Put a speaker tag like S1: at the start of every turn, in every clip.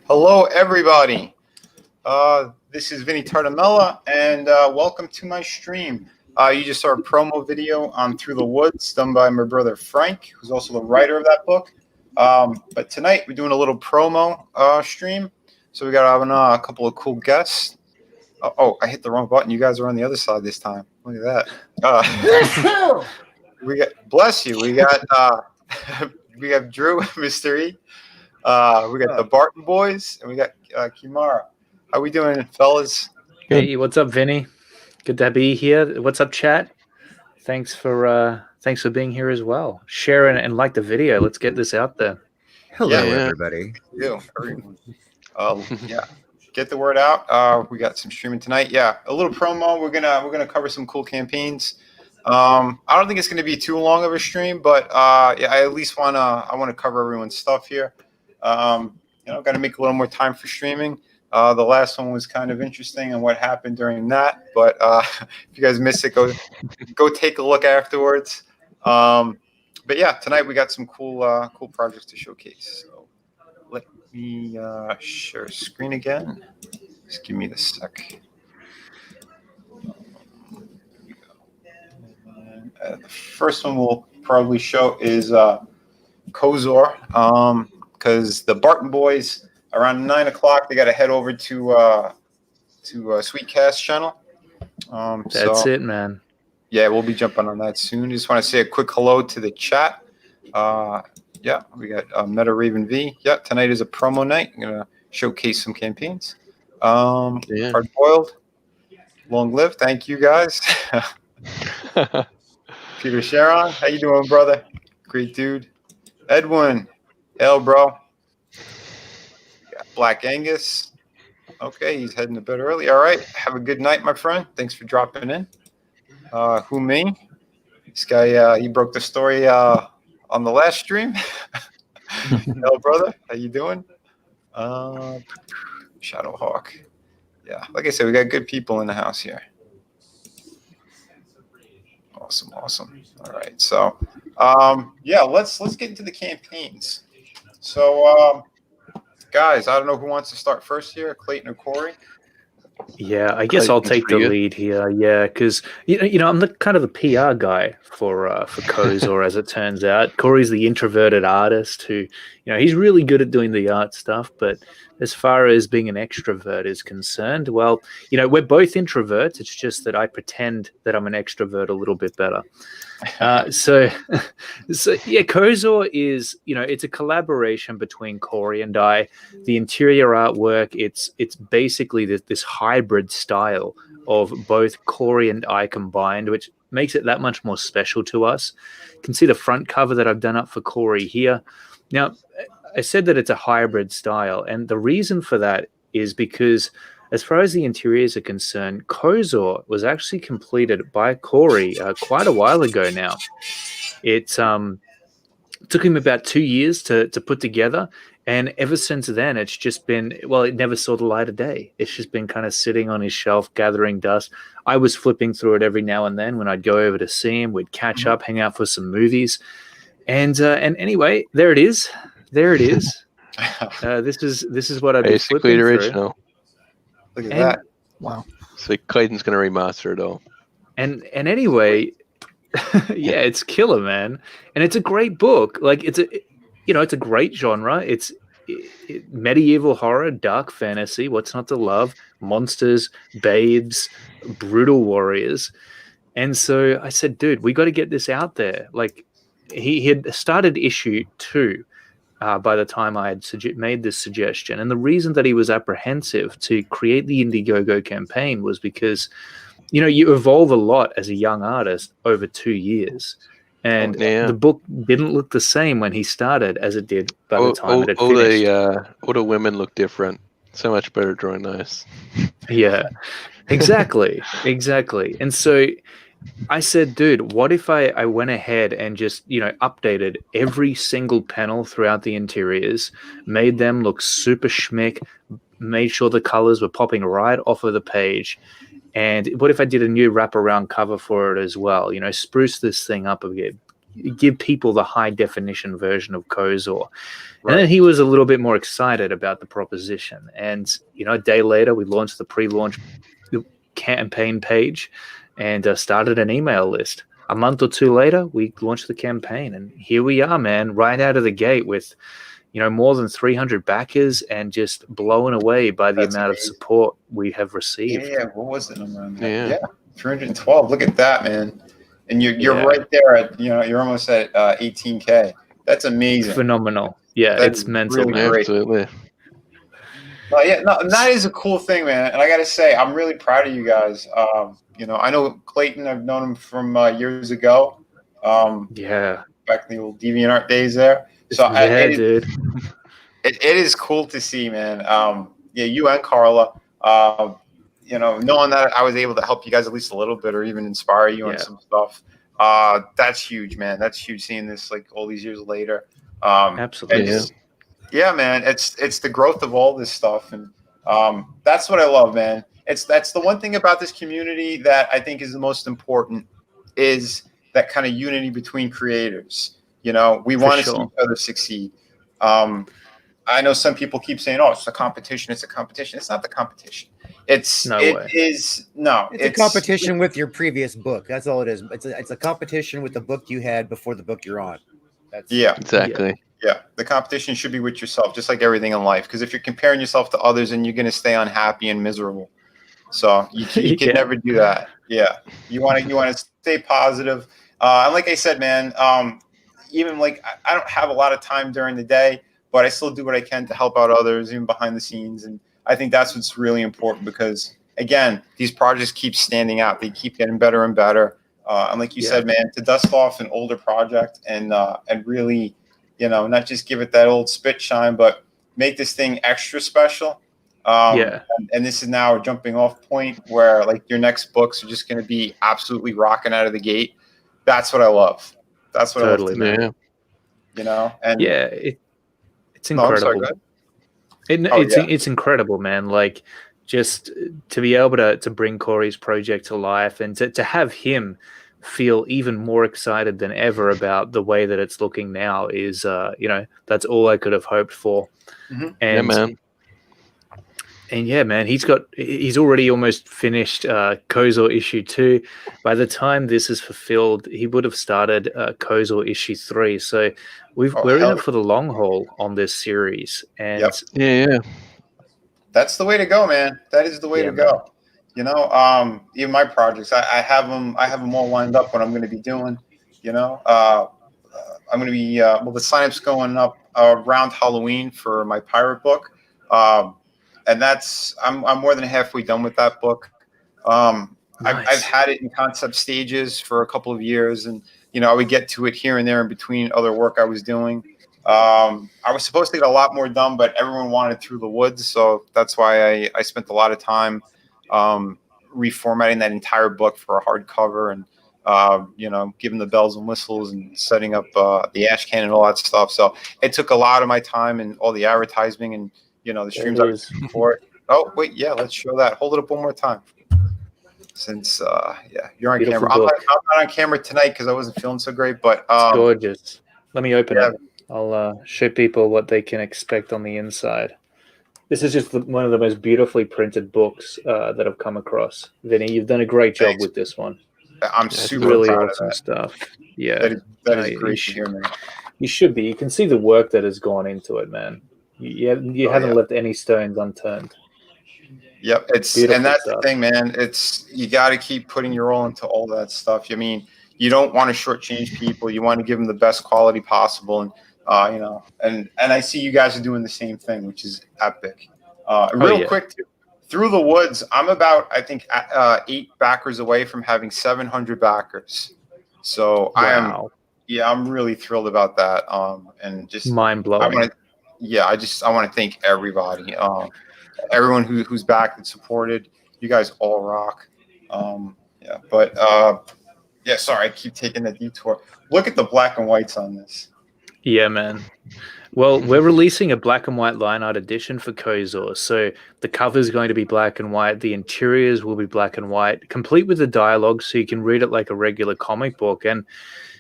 S1: Hello, everybody. This is Vinny Tartamella, and welcome to my stream. You just saw a promo video on Through the Woods done by my brother Frank, who's also the writer of that book. But tonight we're doing a little promo stream. So we got a couple of cool guests. Oh, I hit the wrong button. You guys are on the other side this time. Look at that. We got bless you. We got we have Drew Mystery. We got the Barton Boys, and we got Kimara. How we doing, fellas?
S2: Hey, what's up, Vinny? Good to be here. What's up, chat? Thanks for being here as well. Share and like the video. Let's get this out there.
S3: Hello, everybody.
S1: Yeah, get the word out. We got some streaming tonight. Yeah, a little promo. We're gonna cover some cool campaigns. I don't think it's gonna be too long of a stream, but I at least I wanna cover everyone's stuff here. Got to make a little more time for streaming. The last one was kind of interesting and what happened during that. But if you guys missed it, go take a look afterwards. But yeah, tonight we got some cool projects to showcase. So let me share screen again. Just give me the sec. The first one we'll probably show is Kosovo. Because the Barton Boys around 9 o'clock, they got to head over to Sweetcast channel.
S2: That's it, man.
S1: Yeah, we'll be jumping on that soon. Just want to say a quick hello to the chat. We got Meta Raven V. Yeah, tonight is a promo night. I'm gonna showcase some campaigns. Hard boiled, long live. Thank you guys. Peter Sharon, how you doing, brother? Great dude. Edwin. Hell, bro. Got Black Angus. Okay, he's heading to bed early. All right. Have a good night, my friend. Thanks for dropping in. Who me? This guy, he broke the story on the last stream. Hell, brother. How you doing? Shadowhawk. Yeah, like I said, we got good people in the house here. Awesome. All right. So, let's get into the campaigns. So, guys, I don't know who wants to start first here, Clayton or Cory.
S2: Yeah, I guess I'll take the lead here. Yeah, because I'm the kind of the PR guy for Kosovo, as it turns out. Cory's the introverted artist who, he's really good at doing the art stuff, but as far as being an extrovert is concerned, well, we're both introverts. It's just that I pretend that I'm an extrovert a little bit better. So yeah, Kosovo is, it's a collaboration between Cory and I. The interior artwork, it's basically this hybrid style of both Cory and I combined, which makes it that much more special to us. You can see the front cover that I've done up for Cory here. Now, I said that it's a hybrid style, and the reason for that is because as far as the interiors are concerned, Kosovo was actually completed by Cory quite a while ago now. It took him about 2 years to put together, and ever since then, it's just been, well, it never saw the light of day. It's just been kind of sitting on his shelf, gathering dust. I was flipping through it every now and then when I'd go over to see him. We'd catch up, hang out for some movies. And anyway, there it is. There it is. This is what I've been flipping
S4: basically the original.
S2: through.
S1: Look at that.
S5: Wow.
S4: So Clayton's gonna remaster it all.
S2: And anyway, yeah, it's killer, man. And it's a great book. Like it's a great genre. It's medieval horror, dark fantasy. What's not to love? Monsters, babes, brutal warriors. And so I said, dude, we got to get this out there. Like he had started issue 2 by the time I had made this suggestion. And the reason that he was apprehensive to create the Indiegogo campaign was because, you evolve a lot as a young artist over 2 years. And the book didn't look the same when he started as it did by the time it had finished.
S4: All the women look different. So much better drawing nice.
S2: Yeah, exactly. Exactly. And so I said, dude, what if I went ahead and just, updated every single panel throughout the interiors, made them look super schmick, made sure the colors were popping right off of the page. And what if I did a new wraparound cover for it as well? Spruce this thing up a bit, give people the high definition version of Kosovo. Right. And then he was a little bit more excited about the proposition. And, a day later, we launched the pre-launch campaign page and started an email list. A month or 2 later, we launched the campaign. And here we are, man, right out of the gate with, more than 300 backers and just blown away by the amount of support we have received.
S1: Yeah, what was the number on that? Yeah, 312. Look at that, man. And you're right there at, you're almost at 18K. That's amazing.
S2: Phenomenal. Yeah,
S1: That's
S2: it's mental.
S1: Really great.
S4: Absolutely.
S1: Well, yeah, no, that is a cool thing, man. And I got to say, I'm really proud of you guys. I know Clayton, I've known him from years ago.
S2: Yeah.
S1: Back in the old DeviantArt days there. So
S2: dude.
S1: It is cool to see, man. You and Carla, knowing that I was able to help you guys at least a little bit or even inspire you on some stuff. That's huge, man. That's huge seeing this like all these years later.
S2: Absolutely.
S1: Yeah, man. It's the growth of all this stuff. And that's what I love, man. That's the one thing about this community that I think is the most important is that kind of unity between creators. We want to see each other succeed. I know some people keep saying, "Oh, it's a competition. It's a competition." It's not the competition. It's a
S3: competition with your previous book. That's all it is. It's a competition with the book you had before the book you're on.
S4: Exactly.
S1: Yeah, the competition should be with yourself, just like everything in life. Because if you're comparing yourself to others, then you're going to stay unhappy and miserable. So you can never do that. Yeah, you want to stay positive. And like I said, man, even like I don't have a lot of time during the day, but I still do what I can to help out others, even behind the scenes. And I think that's what's really important because, again, these projects keep standing out. They keep getting better and better. And like you said, man, to dust off an older project and really, not just give it that old spit shine, but make this thing extra special. And this is now a jumping off point where like your next books are just going to be absolutely rocking out of the gate. That's what I love. That's what I love to do. And
S2: it's incredible. It's incredible, man. Like just to be able to bring Cory's project to life and to have him feel even more excited than ever about the way that it's looking now is, that's all I could have hoped for.
S1: Mm-hmm.
S2: And,
S4: man.
S2: And man, he's already almost finished Kosovo issue 2. By the time this is fulfilled, he would have started Kosovo issue 3. So we're in it for the long haul on this series. And
S1: That's the way to go, man. That is the way
S2: Yeah,
S1: to go. You know, even my projects, I have them. I have them all lined up. What I'm going to be doing. You know, I'm going to be. Well, the sign-up's going up around Halloween for my pirate book, and that's. I'm more than halfway done with that book. I've
S2: Nice.
S1: had it in concept stages for a couple of years, and you know, I would get to it here and there in between other work I was doing. I was supposed to get a lot more done, but everyone wanted Through the Woods, so that's why I spent a lot of time reformatting that entire book for a hardcover and you know, giving the bells and whistles and setting up the ash can and all that stuff. So it took a lot of my time and all the advertising and you know the
S2: There
S1: streams
S2: it
S1: I was
S2: is.
S1: doing for it. Oh wait, yeah, let's show that. Hold it up one more time. Since yeah, you're on
S2: Beautiful
S1: camera.
S2: book.
S1: I'm not on camera tonight because I wasn't feeling so great, but
S2: It's gorgeous. Let me open
S1: yeah.
S2: it. I'll show people what they can expect on the inside. This is just one of the most beautifully printed books that I've come across. Vinny, you've done a great job
S1: Thanks.
S2: with this one.
S1: I'm
S4: Yeah,
S1: super
S2: Really
S1: proud of
S2: awesome
S1: that.
S2: stuff. Yeah.
S1: That is
S2: You
S1: great to
S2: should-
S1: hear, man.
S2: You should be. You can see the work that has gone into it, man. You haven't
S1: Yeah.
S2: left any stones unturned.
S1: Yep,
S2: Beautiful
S1: and that's
S2: stuff.
S1: the thing, man. It's you got to keep putting your all into all that stuff. I mean, you don't want to shortchange people. You want to give them the best quality possible, and you know, and I see you guys are doing the same thing, which is epic. Real
S2: yeah.
S1: quick, Through the Woods. I'm about, I think, 8 backers away from having 700 backers. So
S2: Wow.
S1: I'm really thrilled about that. And just
S2: Mind
S1: I
S2: blowing.
S1: want to, yeah, I want to thank everybody. Everyone who's back and supported. You guys all rock. Yeah, but yeah, sorry, I keep taking the detour. Look at the black and whites on this.
S2: Yeah, man. Well, we're releasing a black and white line art edition for Kosovo. So the cover is going to be black and white. The interiors will be black and white, complete with the dialogue so you can read it like a regular comic book. And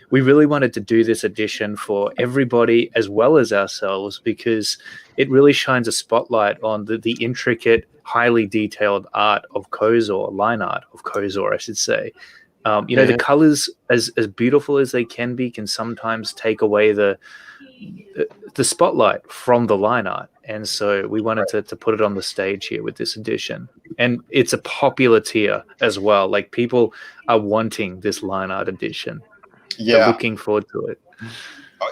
S2: we really wanted to do this edition for everybody as well as ourselves because it really shines a spotlight on the intricate, highly detailed art of Kosovo, line art of Kosovo, I should say. You know, the colors, as beautiful as they can sometimes take away the spotlight from the line art. And so we wanted to put it on the stage here with this edition. And it's a popular tier as well. Like people are wanting this line art edition.
S1: Yeah.
S2: They're looking forward to it.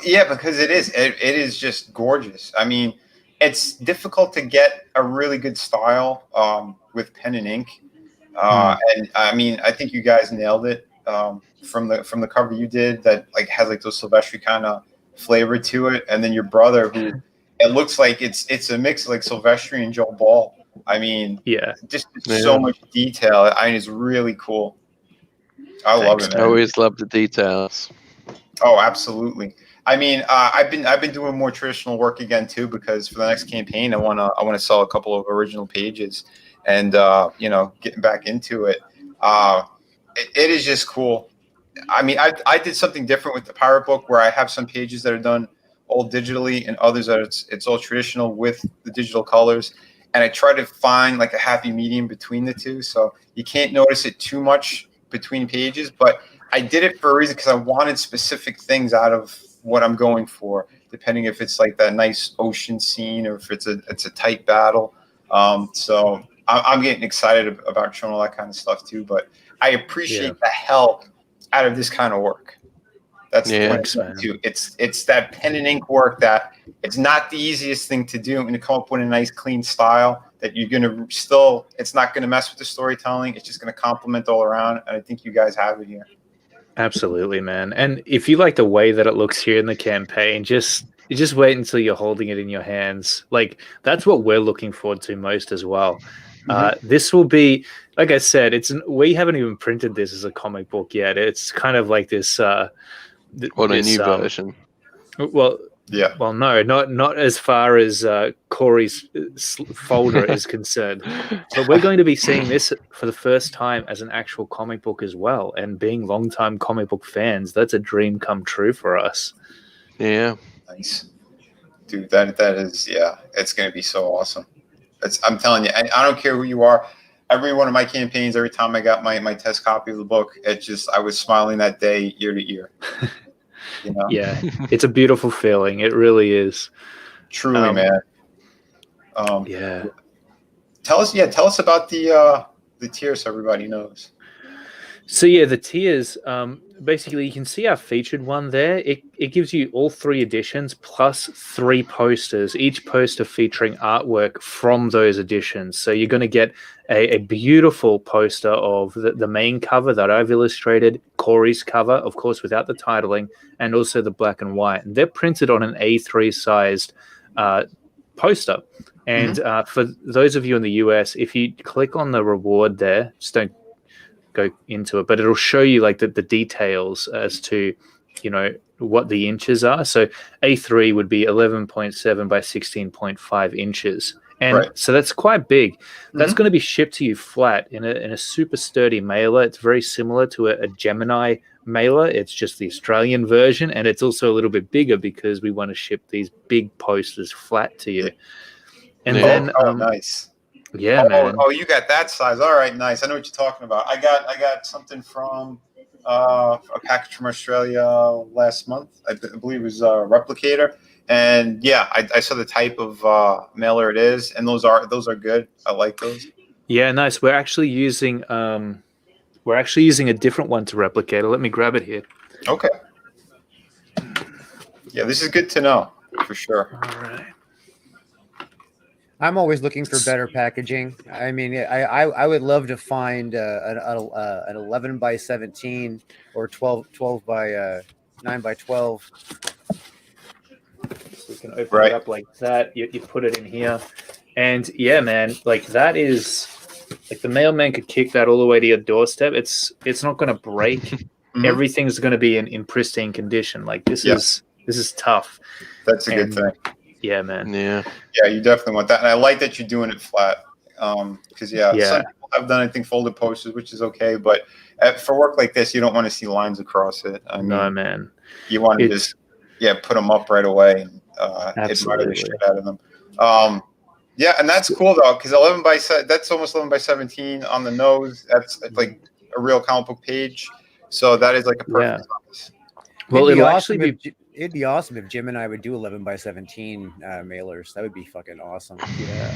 S1: Yeah, because it is just gorgeous. I mean, it's difficult to get a really good style with pen and ink. And I mean, I think you guys nailed it from the cover you did that like has like those Silvestri kind of flavor to it, and then your brother who it looks like it's a mix of like Silvestri and Joe Ball. I mean,
S2: yeah,
S1: just so much detail. I mean, it's really cool. I love it,
S4: I
S1: man.
S4: always love the details.
S1: Oh, absolutely. I mean, I've been doing more traditional work again too because for the next campaign, I wanna sell a couple of original pages, and you know, getting back into it. It is just cool. I mean, I did something different with the pirate book where I have some pages that are done all digitally and others that it's all traditional with the digital colors, and I try to find like a happy medium between the two, so you can't notice it too much between pages, but I did it for a reason because I wanted specific things out of what I'm going for, depending if it's like that nice ocean scene or if it's a tight battle. So I'm getting excited about showing all that kind of stuff too. But I appreciate the hell out of this kind of work. That's the
S2: thanks, man.
S1: too. It's that pen and ink work that it's not the easiest thing to do and to come up with a nice clean style that you're gonna still. It's not gonna mess with the storytelling. It's just gonna complement all around. And I think you guys have it here.
S2: Absolutely, man. And if you like the way that it looks here in the campaign, just wait until you're holding it in your hands. Like that's what we're looking forward to most as well. This will be, like I said, we haven't even printed this as a comic book yet. It's kind of like this.
S4: A new version.
S2: Well,
S1: yeah.
S2: Well, no, not as far as Cory's folder is concerned. But we're going to be seeing this for the first time as an actual comic book as well. And being longtime comic book fans, that's a dream come true for us.
S4: Yeah.
S1: Nice. Dude, that is, yeah, it's going to be so awesome. I'm telling you, I don't care who you are. Every one of my campaigns, every time I got my test copy of the book, I was smiling that day year to year. You know?
S2: Yeah, it's a beautiful feeling. It really is.
S1: Truly, man.
S2: Yeah.
S1: tell us about the tiers so everybody knows.
S2: So yeah, the tiers. Basically, you can see our featured one there. It gives you all 3 editions plus 3 posters, each poster featuring artwork from those editions. So you're going to get a beautiful poster of the main cover that I've illustrated, Cory's cover, of course, without the titling, and also the black and white. And they're printed on an A3 sized poster. And for those of you in the US, if you click on the reward there, just don't go into it, but it'll show you like the details as to, what the inches are. So A3 would be 11.7 by 16.5 inches. And so that's quite big. That's going to be shipped to you flat in a super sturdy mailer. It's very similar to a Gemini mailer. It's just the Australian version. And it's also a little bit bigger because we want to ship these big posters flat to you. And then,
S1: nice.
S2: Yeah, man.
S1: Oh, you got that size. All right, nice. I know what you're talking about. I got something from a package from Australia last month. I believe it was Replicator, and yeah, I saw the type of mailer it is, and those are good. I like those.
S2: Yeah, nice. We're actually using a different one to Replicator. Let me grab it here.
S1: Okay. Yeah, this is good to know for sure.
S2: All right.
S3: I'm always looking for better packaging. I mean, I would love to find an 11 by 17 or 12 by 9 by 12.
S2: So you can open it up like that. You put it in here, and yeah, man, like that is like the mailman could kick that all the way to your doorstep. It's not going to break. Everything's going to be in pristine condition. Like this is tough.
S1: That's a good thing.
S2: Yeah, man.
S4: Yeah,
S1: you definitely want that, and I like that you're doing it flat. Because some people have done, I think, folded posters, which is okay, but for work like this, you don't want to see lines across it. I mean,
S2: no, man.
S1: You want to just put them up right away and admire the shit out of them. And that's cool though, because that's almost 11 by 17 on the nose. That's like a real comic book page, so that is like a perfect size.
S2: Well, it'll actually be.
S3: It'd be awesome if Jim and I would do 11 by 17 mailers. That would be fucking awesome.
S1: Yeah.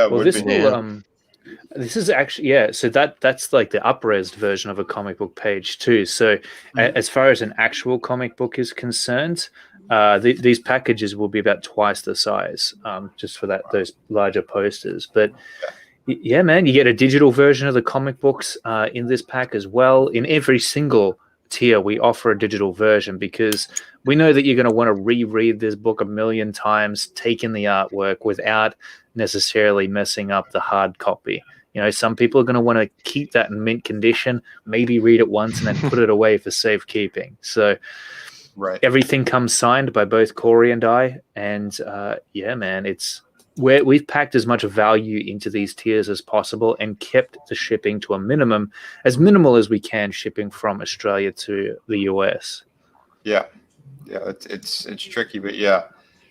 S2: Well, this is actually so that's like the up-res version of a comic book page too. So as far as an actual comic book is concerned, these packages will be about twice the size, just for those larger posters. But yeah, man, you get a digital version of the comic books in this pack as well. In every single tier, we offer a digital version because we know that you're going to want to reread this book a million times, take in the artwork without necessarily messing up the hard copy. Some people are going to want to keep that in mint condition, maybe read it once and then put it away for safekeeping. So everything comes signed by both Cory and I. And man, we've packed as much value into these tiers as possible and kept the shipping to a minimum, as minimal as we can, shipping from Australia to the US.
S1: Yeah, it's tricky, but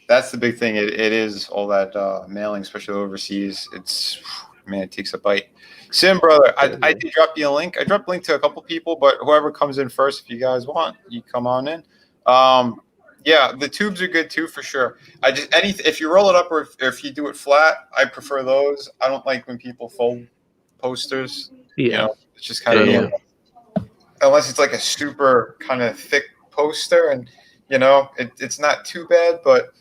S1: that's the big thing. It is all that mailing, especially overseas. It takes a bite. Sim, brother, I did drop you a link. I dropped a link to a couple people, but whoever comes in first, if you guys want, you come on in. The tubes are good too, for sure. If you roll it up or if you do it flat, I prefer those. I don't like when people fold posters. It's just kind of unless it's like a super kind of thick poster, and it's not too bad. But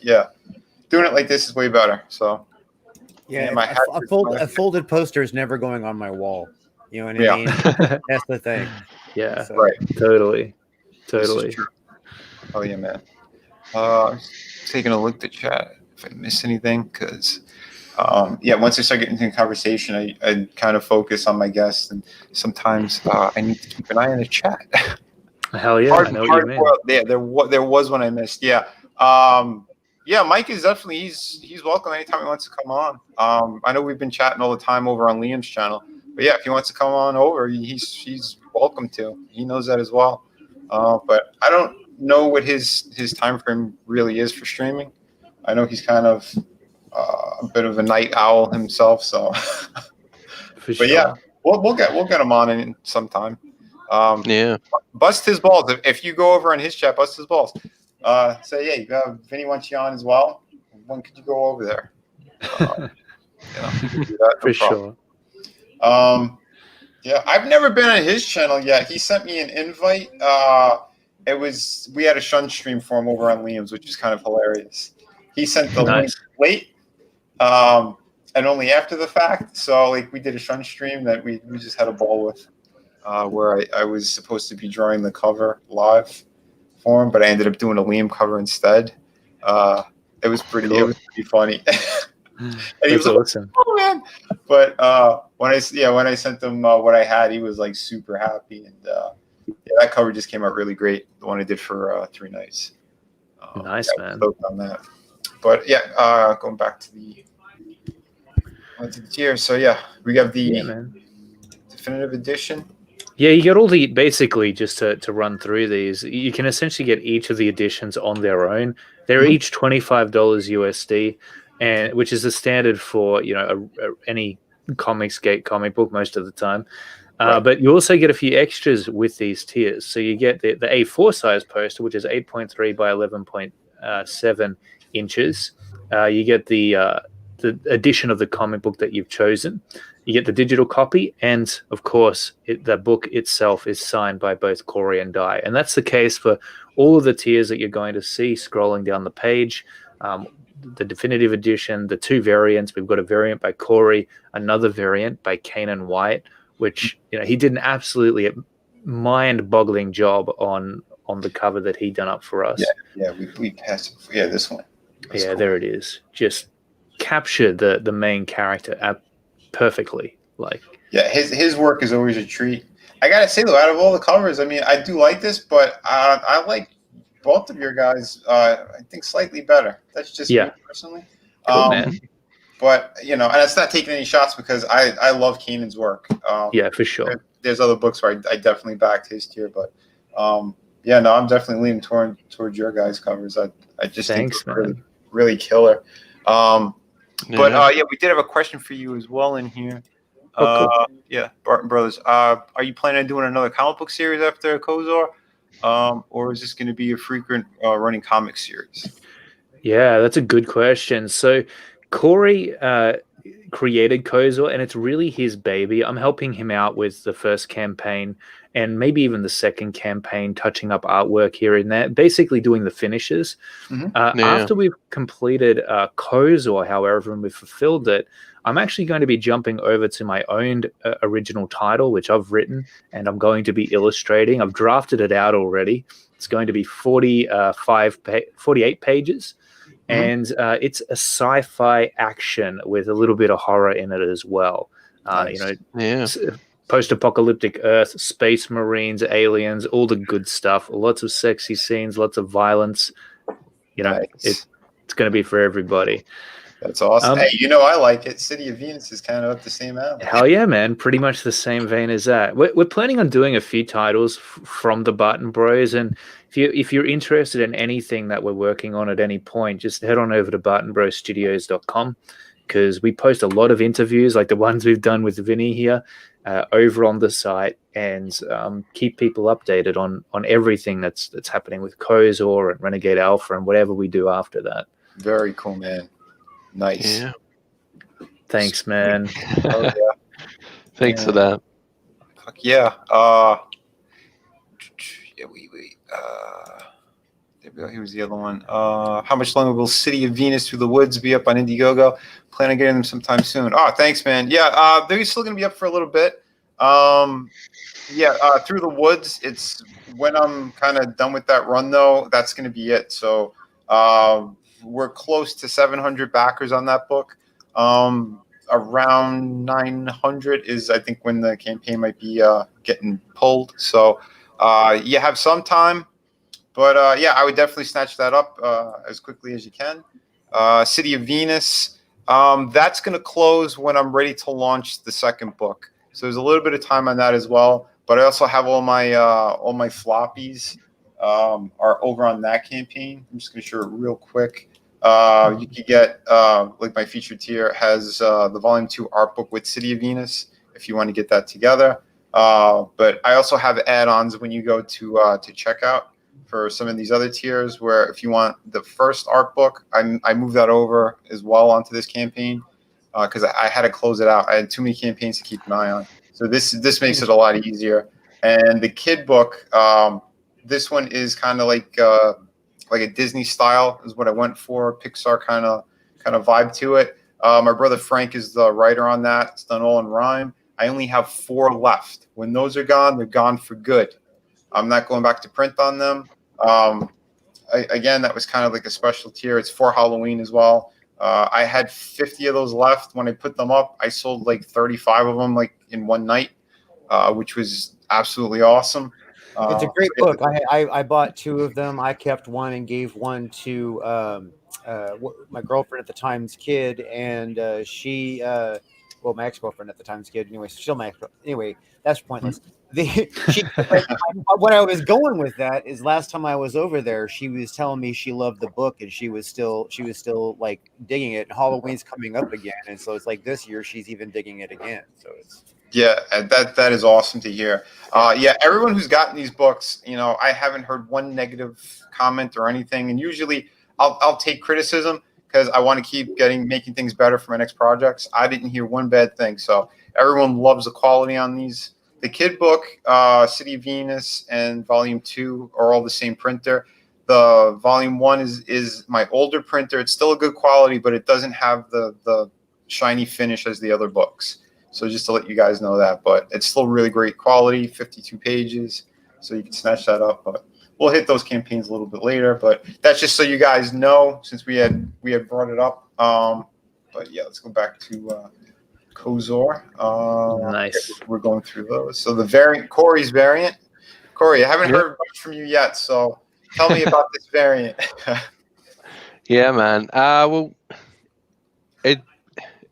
S1: doing it like this is way better. So
S3: a folded poster is never going on my wall. You know what I mean? That's the thing.
S2: Yeah, right. Totally.
S1: Oh yeah, man. Taking a look at the chat if I miss anything, because once I start getting into the conversation, I kind of focus on my guests, and sometimes I need to keep an eye on the chat.
S2: Hell yeah, I know what you mean.
S1: There was one I missed. Mike is definitely he's welcome anytime he wants to come on. I know we've been chatting all the time over on Liam's channel, but if he wants to come on over, he's welcome to. He knows that as well. But I don't know what his time frame really is for streaming. I know he's kind of a bit of a night owl himself, so we'll get him on in sometime. Bust his balls. If you go over on his chat, bust his balls. Say, Vinny wants you on as well. When could you go over there? You know, we can do that, no
S2: For
S1: problem.
S2: sure.
S1: Yeah, I've never been on his channel yet. He sent me an invite. We had a Shun stream for him over on Liam's, which is kind of hilarious. He sent the link
S2: Nice.
S1: late, and only after the fact. So like we did a Shun stream that we just had a ball with, where I was supposed to be drawing the cover live for him, but I ended up doing a Liam cover instead. It was pretty funny. And he was
S2: That's
S1: like,
S2: awesome.
S1: "Oh man!" But when I sent him what I had, he was like super happy, and that cover just came out really great. The one I did for 3 Nights.
S2: Nice,
S1: I was
S2: man.
S1: stoked on that. But yeah, going back to the tier. So yeah, we have the
S2: Yeah, man.
S1: definitive edition.
S2: Yeah, you get all the basically just to run through these. You can essentially get each of the editions on their own. They're
S1: Mhm.
S2: each $25 USD, and which is the standard for any Comicsgate comic book most of the time.
S1: Right.
S2: But you also get a few extras with these tiers. So you get the A4 size poster, which is 8.3 by 11.7 inches. You get the edition of the comic book that you've chosen. You get the digital copy, and of course, the book itself is signed by both Cory and Di. And that's the case for all of the tiers that you're going to see scrolling down the page. The definitive edition, the 2 variants. We've got a variant by Cory, another variant by Kanan White, which he did an absolutely mind-boggling job on the cover that he done up for us.
S1: Yeah, we passed. Yeah, this one. That's cool.
S2: There it is. Just captured the main character perfectly.
S1: Yeah, his work is always a treat. I gotta say though, out of all the covers, I mean, I do like this, but I like both of your guys. I think slightly better. That's just me personally.
S2: Cool, man.
S1: But and it's not taking any shots because I love Kanan's work.
S2: Yeah, for sure.
S1: There's other books where I definitely backed his tier, but I'm definitely leaning towards your guys' covers. I just think they're really, really killer. But we did have a question for you as well in here.
S2: Cool.
S1: Yeah, Barton Brothers. Are you planning on doing another comic book series after Kosovo, or is this going to be a frequent running comic series?
S2: Yeah, that's a good question. So Cory created Kosovo, and it's really his baby. I'm helping him out with the first campaign and maybe even the second campaign, touching up artwork here and there, basically doing the finishes. After we've completed Kosovo, however, and we've fulfilled it, I'm actually going to be jumping over to my own original title, which I've written, and I'm going to be illustrating. I've drafted it out already. It's going to be 48 pages. And it's a sci-fi action with a little bit of horror in it as well. Post-apocalyptic Earth, space marines, aliens, all the good stuff. Lots of sexy scenes, lots of violence. It's going to be for everybody.
S1: That's awesome. Hey, I like it. City of Venus is kind of up the same alley.
S2: Hell yeah, man. Pretty much the same vein as that. We're planning on doing a few titles from the Barton Bros. And if you're interested in anything that we're working on at any point, just head on over to bartonbrostudios.com, because we post a lot of interviews like the ones we've done with Vinny here over on the site, and keep people updated on everything that's happening with Kosovo and Renegade Alpha and whatever we do after that.
S1: Very cool, man. Nice.
S4: Yeah.
S2: Thanks, man.
S1: Oh, yeah.
S4: Thanks for that.
S1: Fuck yeah. Here's the other one. How much longer will City of Venus Through the Woods be up on Indiegogo? Plan on getting them sometime soon. Oh, thanks, man. Yeah, they're still going to be up for a little bit. Through the Woods, it's when I'm kind of done with that run, though, that's going to be it. So we're close to 700 backers on that book. Around 900 is, I think, when the campaign might be getting pulled. So you have some time. But I would definitely snatch that up as quickly as you can. City of Venus, that's going to close when I'm ready to launch the second book. So there's a little bit of time on that as well. But I also have all my floppies are over on that campaign. I'm just going to show it real quick. You can get, like my featured tier has the Volume 2 art book with City of Venus if you want to get that together. But I also have add-ons when you go to checkout for some of these other tiers, where if you want the first art book, I move that over as well onto this campaign. because I had to close it out. I had too many campaigns to keep an eye on. So this makes it a lot easier. And the kid book, this one is kind of like a Disney style is what I went for. Pixar kind of vibe to it. My brother Frank is the writer on that. It's done all in rhyme. I only have 4 left. When those are gone, they're gone for good. I'm not going back to print on them. Again, that was kind of like a special tier. It's for Halloween as well. I had 50 of those left. When I put them up, I sold like 35 of them like in one night, which was absolutely awesome.
S3: It's a great book. I bought 2 of them. I kept one and gave one to my girlfriend at the time's kid, and she, my ex-girlfriend at the time's kid. Anyway, still my ex-girlfriend. Anyway, that's pointless. What I was going with that is last time I was over there, she was telling me she loved the book and she was still like digging it. And Halloween's coming up again, and so it's like this year she's even digging it again. So it's.
S1: Yeah, that is awesome to hear. Yeah, everyone who's gotten these books, I haven't heard one negative comment or anything. And usually I'll take criticism because I want to keep making things better for my next projects. I didn't hear one bad thing. So everyone loves the quality on these. The kid book, City of Venus, and Volume 2 are all the same printer. The Volume 1 is my older printer. It's still a good quality, but it doesn't have the shiny finish as the other books. So just to let you guys know that, but it's still really great quality, 52 pages, so you can snatch that up. But we'll hit those campaigns a little bit later. But that's just so you guys know, since we had brought it up. But yeah, let's go back to Kosovo.
S2: Nice.
S1: We're going through those. So the variant, Cory's variant. Cory, I haven't heard much from you yet, so tell me about this variant.
S4: Yeah, man. Well,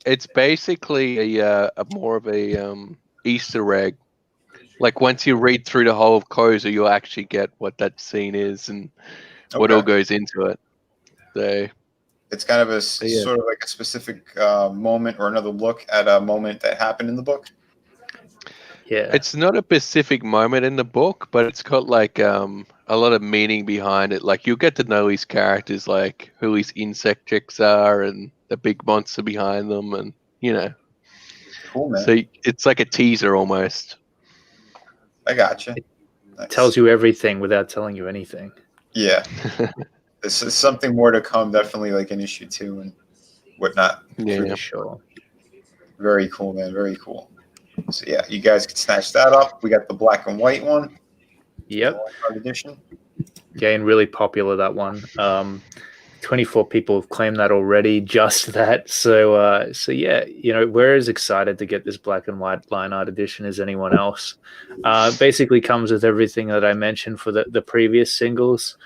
S4: it's basically a more of a Easter egg. Like once you read through the whole of Kosovo, you'll actually get what that scene is and what all goes into it. So
S1: it's kind of sort of like a specific moment or another look at a moment that happened in the book.
S4: Yeah, it's not a specific moment in the book, but it's got like a lot of meaning behind it. Like you'll get to know these characters, like who his insect chicks are and the big monster behind them, and
S1: Cool, man.
S4: So it's like a teaser almost.
S1: I gotcha.
S2: It tells you everything without telling you anything.
S1: Yeah. This is something more to come, definitely like an issue 2 and whatnot.
S4: Yeah,
S2: for sure.
S1: Very cool, man. Very cool. So yeah, you guys can snatch that up. We got the black and white one.
S2: Yep.
S1: Edition.
S2: Getting really popular, that one. 24 people have claimed that already, just that. So yeah, we're as excited to get this black and white line art edition as anyone else. Basically comes with everything that I mentioned for the previous singles.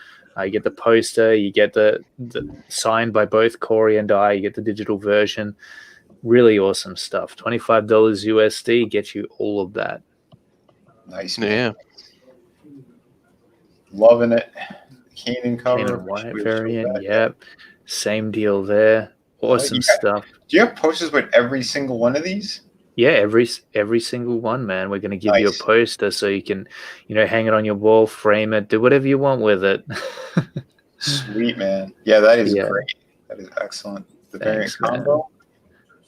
S2: You get the poster, you get the signed by both Cory and I, you get the digital version. Really awesome stuff. $25 USD gets you all of that.
S1: Nice,
S4: man.
S1: Yeah. Loving it. Kanan cover.
S2: Kanan White variant, yep. Same deal there. Awesome stuff.
S1: Do you have posters with every single one of these?
S2: Yeah, every single one, man. We're going to give you a poster so you can, hang it on your wall, frame it, do whatever you want with it.
S1: Sweet, man. Yeah, that is great. That is excellent. The variant combo.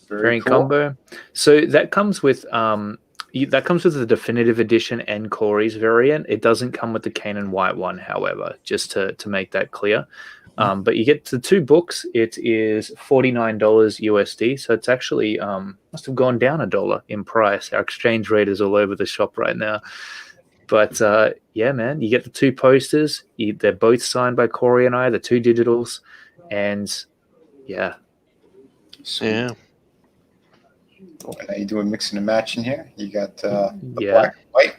S2: Variant combo. So that comes with the definitive edition and Cory's variant. It doesn't come with the Kanan White one, however, just to make that clear. But you get the 2 books. It is $49 USD. So it's actually must have gone down $1 in price. Our exchange rate is all over the shop right now. But yeah, man, you get the 2 posters. They're both signed by Cory and I, the 2 digitals. And yeah.
S1: Sweet. Yeah. Now you're doing mixing and matching here. You got the black and white.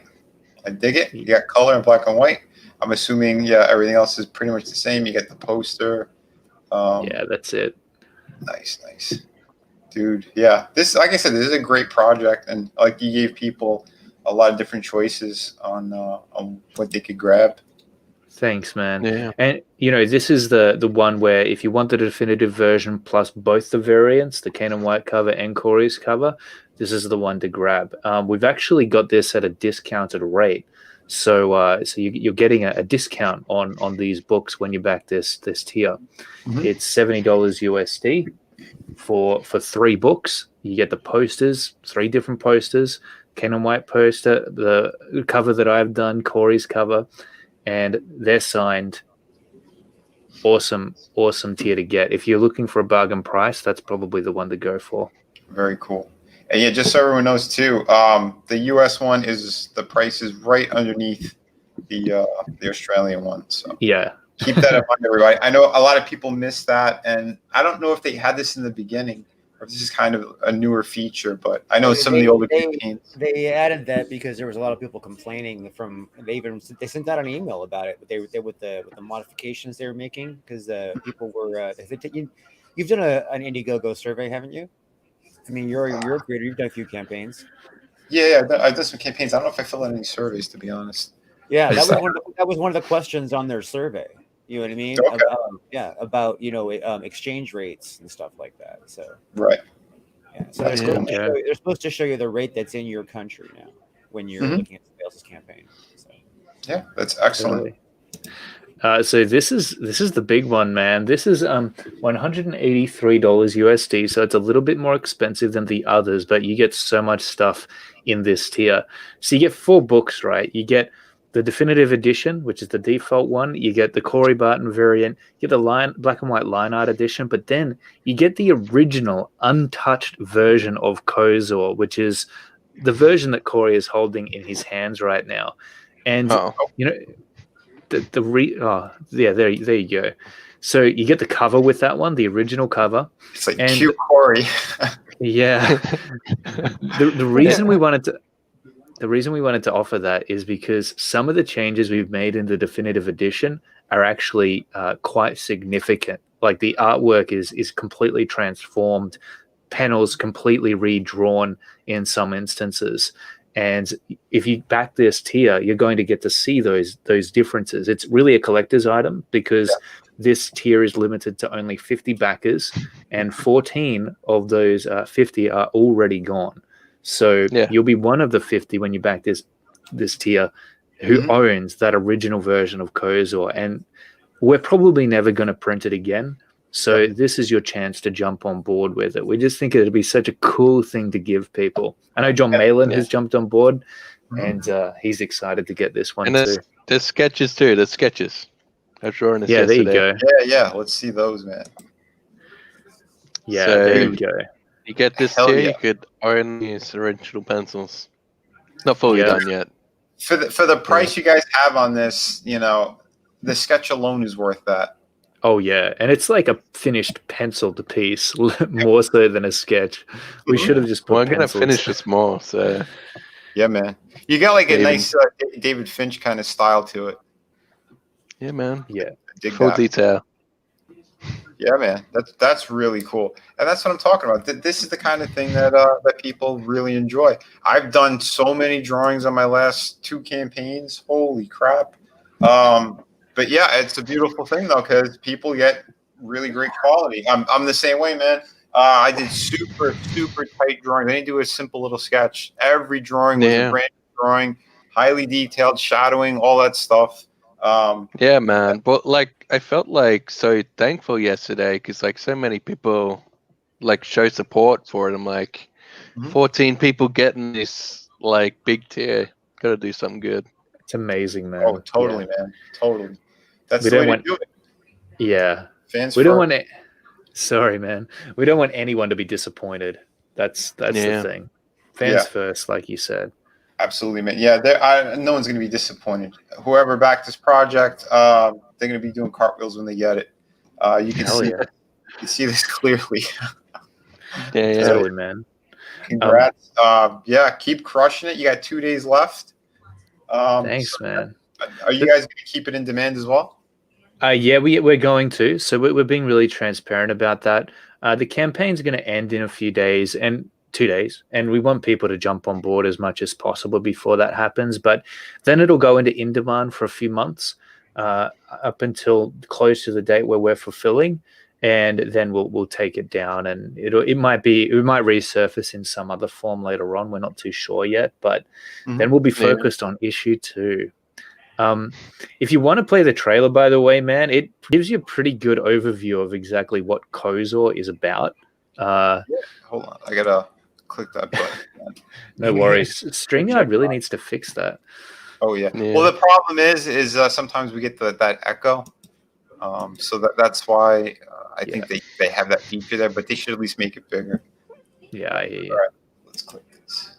S1: I dig it. You got color and black and white. I'm assuming, everything else is pretty much the same. You get the poster.
S2: Yeah, that's it.
S1: Nice. Dude, yeah. This, like I said, this is a great project. And like you gave people a lot of different choices on what they could grab.
S2: Thanks, man.
S4: Yeah.
S2: And, this is the one where if you want the definitive version plus both the variants, the Kanan White cover and Cory's cover, this is the one to grab. We've actually got this at a discounted rate. So you're getting a discount on these books when you back this tier. Mm-hmm. It's $70 USD. for 3 books. You get the posters, 3 different posters, Ken and White poster, the cover that I've done, Cory's cover, and they're signed. Awesome tier to get. If you're looking for a bargain price, that's probably the one to go for.
S1: Very cool. And yeah, just so everyone knows too, the US one the price is right underneath the Australian one. So
S2: yeah,
S1: keep that in mind, everybody. I know a lot of people miss that, and I don't know if they had this in the beginning or if this is kind of a newer feature, but I know some of the older campaigns.
S3: They added that because there was a lot of people complaining they sent out an email about it, but with the modifications they were making, because people were you've done an Indiegogo survey, haven't you? I mean, you're a creator. You've done a few campaigns.
S1: Yeah, I've done some campaigns. I don't know if I filled out any surveys, to be honest.
S3: Yeah, that was one of the questions on their survey. You know what I mean?
S1: Okay.
S3: About exchange rates and stuff like that. So
S1: right.
S3: Yeah. So they're supposed to show you the rate that's in your country now when you're looking at the sales campaign. So.
S1: Yeah, that's excellent.
S2: So this is the big one, man. This is $183 USD, so it's a little bit more expensive than the others, but you get so much stuff in this tier. So you get 4 books, right? You get the definitive edition, which is the default one. You get the Cory Barton variant. You get the black and white line art edition, but then you get the original untouched version of Kosovo, which is the version that Cory is holding in his hands right now. And there you go. So you get the cover with that one, the original cover.
S1: It's like cute Cory.
S2: Yeah. The reason we wanted to offer that is because some of the changes we've made in the definitive edition are actually quite significant. Like the artwork is completely transformed, panels completely redrawn in some instances. And if you back this tier, you're going to get to see those differences. It's really a collector's item because this tier is limited to only 50 backers, and 14 of those 50 are already gone. So you'll be one of the 50 when you back this tier who owns that original version of Kosovo. And we're probably never going to print it again. So this is your chance to jump on board with it. We just think it'd be such a cool thing to give people. I know John Malin has jumped on board, and he's excited to get this one too.
S4: There's sketches too. There's sketches. I was drawing this yesterday.
S2: There you go.
S1: Yeah. Let's see those, man.
S2: Yeah, so there you go.
S4: You get this tier, you could own these original pencils. Not fully done yet.
S1: For the price you guys have on this, the sketch alone is worth that.
S2: Oh, yeah. And it's like a finished penciled piece, more so than a sketch. We should have just put
S4: I'm going to finish this more. So.
S1: Yeah, man. You got like a nice David Finch kind of style to it.
S4: Yeah, man.
S2: Yeah.
S4: Full detail.
S1: Yeah, man. That's really cool. And that's what I'm talking about. This is the kind of thing that people really enjoy. I've done so many drawings on my last 2 campaigns. Holy crap. But yeah, it's a beautiful thing though, because people get really great quality. I'm the same way, man. I did super tight drawings. I didn't do a simple little sketch. Every drawing was a brand new drawing, highly detailed, shadowing, all that stuff.
S4: Yeah, man. But like, I felt like so thankful yesterday because like so many people like show support for it. I'm like, 14 people getting this like big tier. Got to do something good.
S2: It's amazing, man.
S1: Oh, totally, man. Totally. That's the way to do it.
S2: Yeah.
S1: Fans
S2: we don't want to. Sorry, man. We don't want anyone to be disappointed. That's the thing. Fans first, like you said.
S1: Absolutely, man. Yeah, no one's going to be disappointed. Whoever backed this project, they're going to be doing cartwheels when they get it. You can see this clearly.
S4: Yeah,
S2: totally, man.
S1: Congrats. Keep crushing it. You got 2 days left.
S2: Thanks, man.
S1: Are you guys going to keep it in demand as well?
S2: Yeah, we're going to. So we're being really transparent about that. The campaign's going to end in a few days and 2 days, and we want people to jump on board as much as possible before that happens. But then it'll go into in demand for a few months, up until close to the date where we're fulfilling, and then we'll take it down, and it might resurface in some other form later on. We're not too sure yet, but then we'll be focused on issue 2. If you want to play the trailer, by the way, man, it gives you a pretty good overview of exactly what Kosovo is about.
S1: Hold on, I gotta click that button.
S2: No worries. StreamYard really needs to fix that.
S1: Oh yeah. Well, the problem is sometimes we get that echo. So that's why I think they have that feature there, but they should at least make it bigger.
S2: Yeah, I hear you.
S1: All right, let's click this.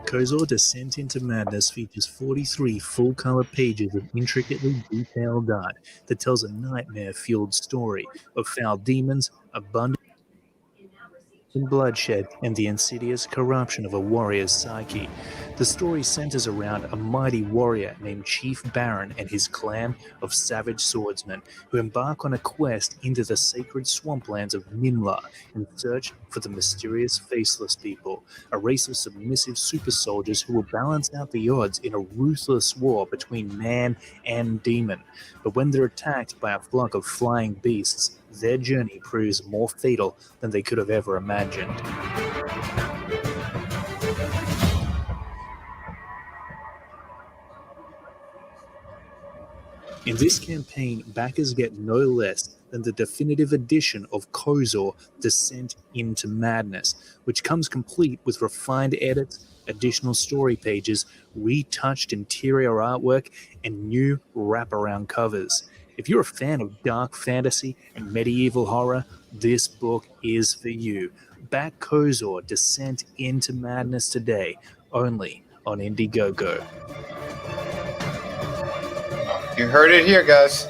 S5: Kosovo Descent into Madness features 43 full-color pages of intricately detailed art that tells a nightmare-fueled story of foul demons, abundant bloodshed, and the insidious corruption of a warrior's psyche. The story centers around a mighty warrior named Chief Baron and his clan of savage swordsmen who embark on a quest into the sacred swamplands of Nimla in search for the mysterious Faceless People, a race of submissive super soldiers who will balance out the odds in a ruthless war between man and demon. But when they're attacked by a flock of flying beasts, their journey proves more fatal than they could have ever imagined. In this campaign, backers get no less than the definitive edition of Kosovo Descent into Madness, which comes complete with refined edits, additional story pages, retouched interior artwork, and new wraparound covers. If you're a fan of dark fantasy and medieval horror, this book is for you. Back Kosovo Descent into Madness today, only on Indiegogo.
S1: You heard it here, guys.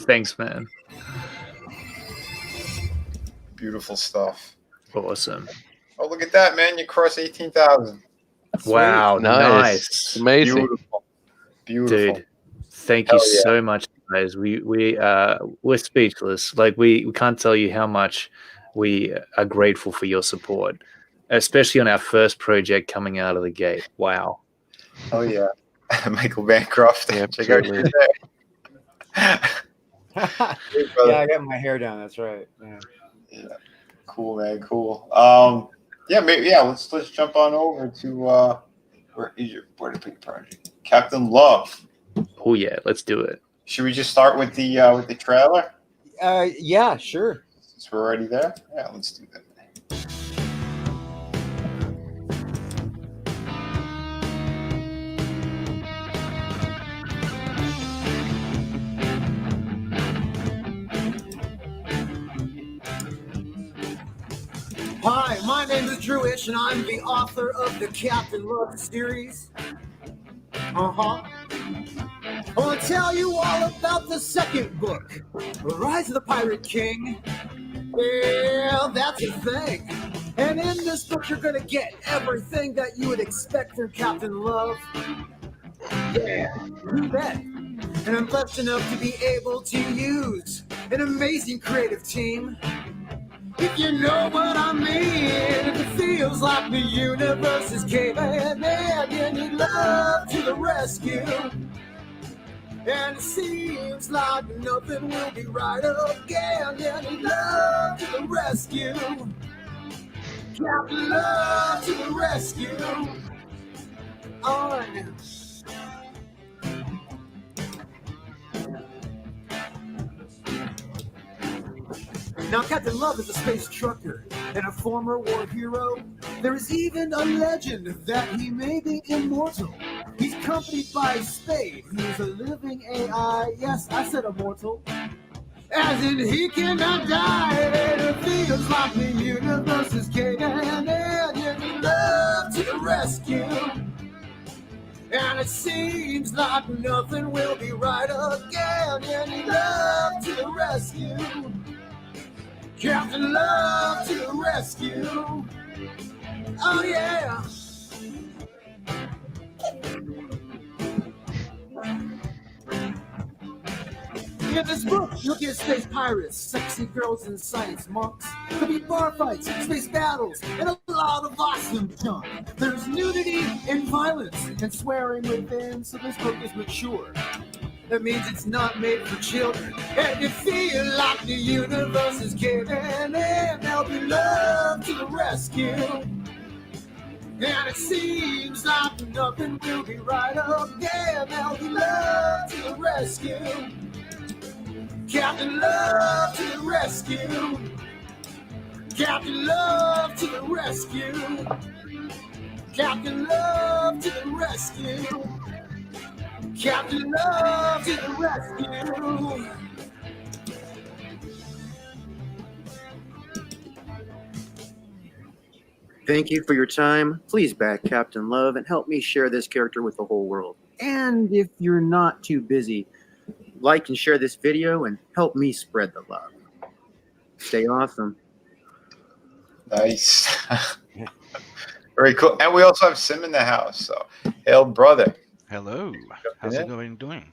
S2: Thanks, man.
S1: Beautiful stuff.
S2: Awesome.
S1: Oh, look at that, man. You crossed 18,000.
S2: Wow, nice.
S4: Amazing.
S1: Beautiful.
S2: Dude, thank you so much, guys. We're speechless. Like we can't tell you how much we are grateful for your support, especially on our first project coming out of the gate. Wow.
S1: Oh yeah. Michael Bancroft.
S4: Yeah,
S1: check out your day.
S3: Yeah, I got my hair down. That's right.
S1: Yeah. Cool, man. Cool. Let's jump on over to where to pick project? Captain Love.
S2: Oh yeah, let's do it.
S1: Should we just start with the trailer?
S3: Yeah, sure.
S1: Since we're already there, yeah, let's do that.
S6: Hi, my name is Drew Ish, and I'm the author of the Captain Love series. I want to tell you all about the second book, Rise of the Pirate King. Yeah, that's a thing. And in this book, you're going to get everything that you would expect from Captain Love. Yeah, you bet. And I'm blessed enough to be able to use an amazing creative team. If you know what I mean, if it feels like the universe is caving in and you need love to the rescue, and it seems like nothing will be right again, you need love to the rescue, Captain Love to the rescue. Oh, yeah. Now, Captain Love is a space trucker and a former war hero. There is even a legend that he may be immortal. He's accompanied by Spade, who's a living AI. Yes, I said immortal. As in, he cannot die. It feels like the universe is caving in and you need love to the rescue. And it seems like nothing will be right again. You need love to the rescue. Captain Love to the rescue. Oh yeah. In this book, you'll get space pirates, sexy girls in sights, monks. There'll be bar fights, space battles, and a lot of awesome junk. There's nudity and violence and swearing within, so this book is mature. That means it's not made for children. And you feel like the universe is caving in, there'll be love to the rescue. And it seems like nothing will be right again. They'll be love to the rescue. Captain Love to the rescue. Captain Love to the rescue. Captain Love to the rescue. Captain Love to the rescue.
S3: Thank you for your time. Please back Captain Love and help me share this character with the whole world. And if you're not too busy, like and share this video and help me spread the love. Stay awesome.
S1: Nice. Very cool. And we also have Sim in the house. So, hail, brother.
S7: Hello. How's it doing?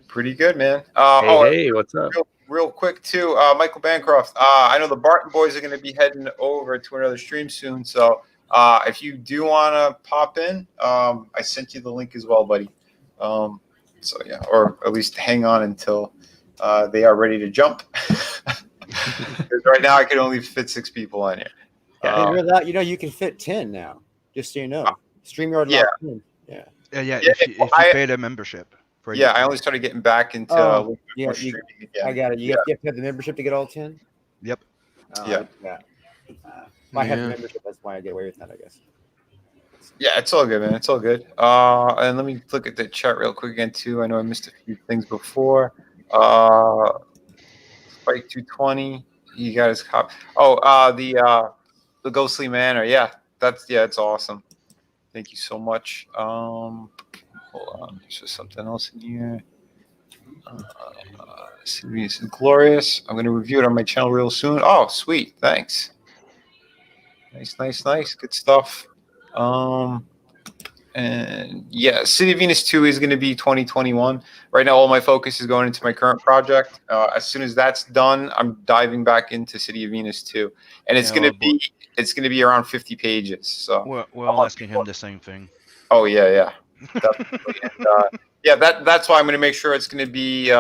S1: Pretty good, man.
S2: Hey, what's up?
S1: Real quick, too, Michael Bancroft. I know the Barton boys are going to be heading over to another stream soon. So if you do want to pop in, I sent you the link as well, buddy. So, yeah, or at least hang on until they are ready to jump. Because right now I can only fit 6 people on here.
S3: You can fit 10 now, just so you know. StreamYard
S1: yeah.
S3: 10.
S7: Yeah. If you paid a membership.
S1: I only started getting back into streaming again.
S3: I got it. You have to have the membership to get all 10?
S7: Yep.
S3: If I have the membership, that's why I get away with that, I guess.
S1: Yeah, it's all good, man. It's all good. And let me look at the chat real quick again, too. I know I missed a few things before. Spike 220. You got his cop. The Ghostly Manor. Yeah, it's awesome. Thank you so much. Hold on, there's just something else in here. This is glorious. I'm going to review it on my channel real soon. Oh, sweet. Thanks. Nice. Good stuff. And yeah, City of Venus 2 is going to be 2021. Right now, all my focus is going into my current project. As soon as that's done, I'm diving back into City of Venus 2, and it's going to be around 50 pages. So
S7: we're all asking him the same thing.
S1: Oh yeah. Definitely. And, that's why I'm going to make sure it's going to be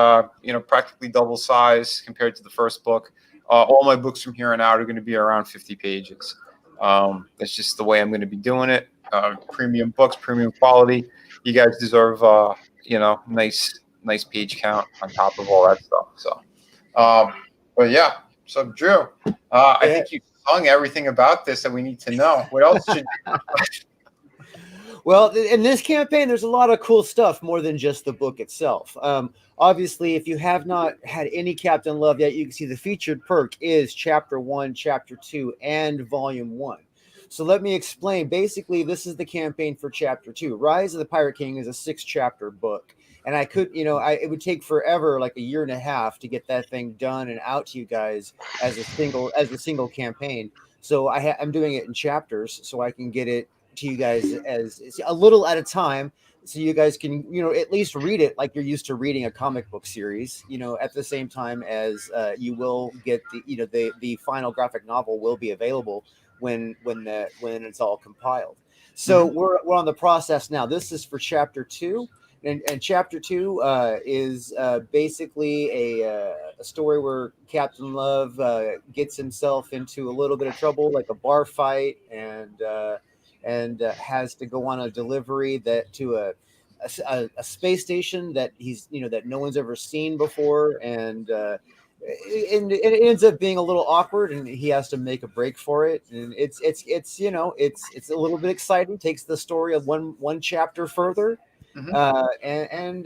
S1: practically double size compared to the first book. All my books from here on out are going to be around 50 pages. That's just the way I'm going to be doing it. Premium books, premium quality. You guys deserve nice page count on top of all that stuff. So but yeah, so Drew, I think you hung everything about this that we need to know. What else should
S3: Well, in this campaign, there's a lot of cool stuff more than just the book itself. Obviously, if you have not had any Captain Love yet, you can see the featured perk is Chapter 1, Chapter 2, and Volume 1. So let me explain. Basically, this is the campaign for Chapter 2. Rise of the Pirate King is a 6-chapter book. And I could, it would take forever, like a year and a half, to get that thing done and out to you guys as a single campaign. So I'm doing it in chapters so I can get it to you guys as a little at a time, so you guys can at least read it like you're used to reading a comic book series, at the same time as you will get the final graphic novel will be available when it's all compiled. So we're on the process now. This is for Chapter 2, and Chapter 2 is basically a story where Captain Love gets himself into a little bit of trouble, like a bar fight, and has to go on a delivery to a space station that that no one's ever seen before, and it ends up being a little awkward, and he has to make a break for it, and it's a little bit exciting. Takes the story of one chapter further, it's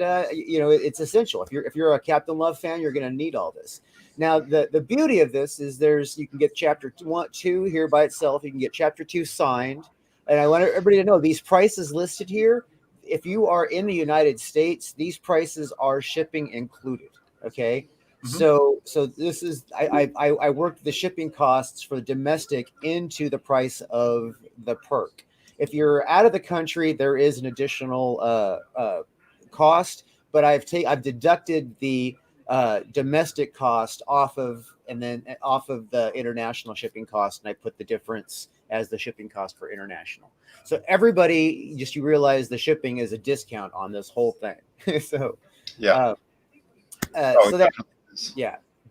S3: essential. If you're a Captain Love fan, you're going to need all this. Now, the beauty of this is you can get Chapter 2 here by itself. You can get Chapter 2 signed. And I want everybody to know these prices listed here. If you are in the United States, these prices are shipping included. Okay. So this is, I worked the shipping costs for the domestic into the price of the perk. If you're out of the country, there is an additional cost, but I've deducted the domestic cost off of the international shipping cost, and I put the difference as the shipping cost for international. So everybody, you realize the shipping is a discount on this whole thing. So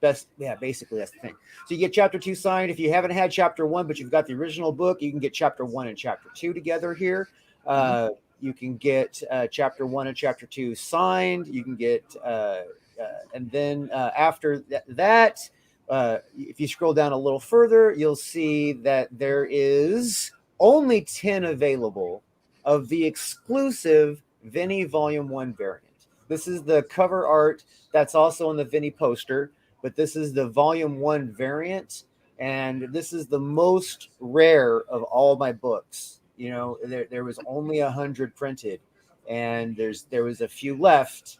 S3: basically that's the thing. So you get chapter 2 signed. If you haven't had chapter 1, but you've got the original book, you can get chapter 1 and chapter 2 together here. You can get chapter 1 and chapter 2 signed. You can get, and then after that, if you scroll down a little further, you'll see that there is only 10 available of the exclusive Vinny Volume 1 variant. This is the cover art that's also on the Vinny poster, but this is the Volume 1 variant, and this is the most rare of all my books. You know, there was only 100 printed, and there was a few left,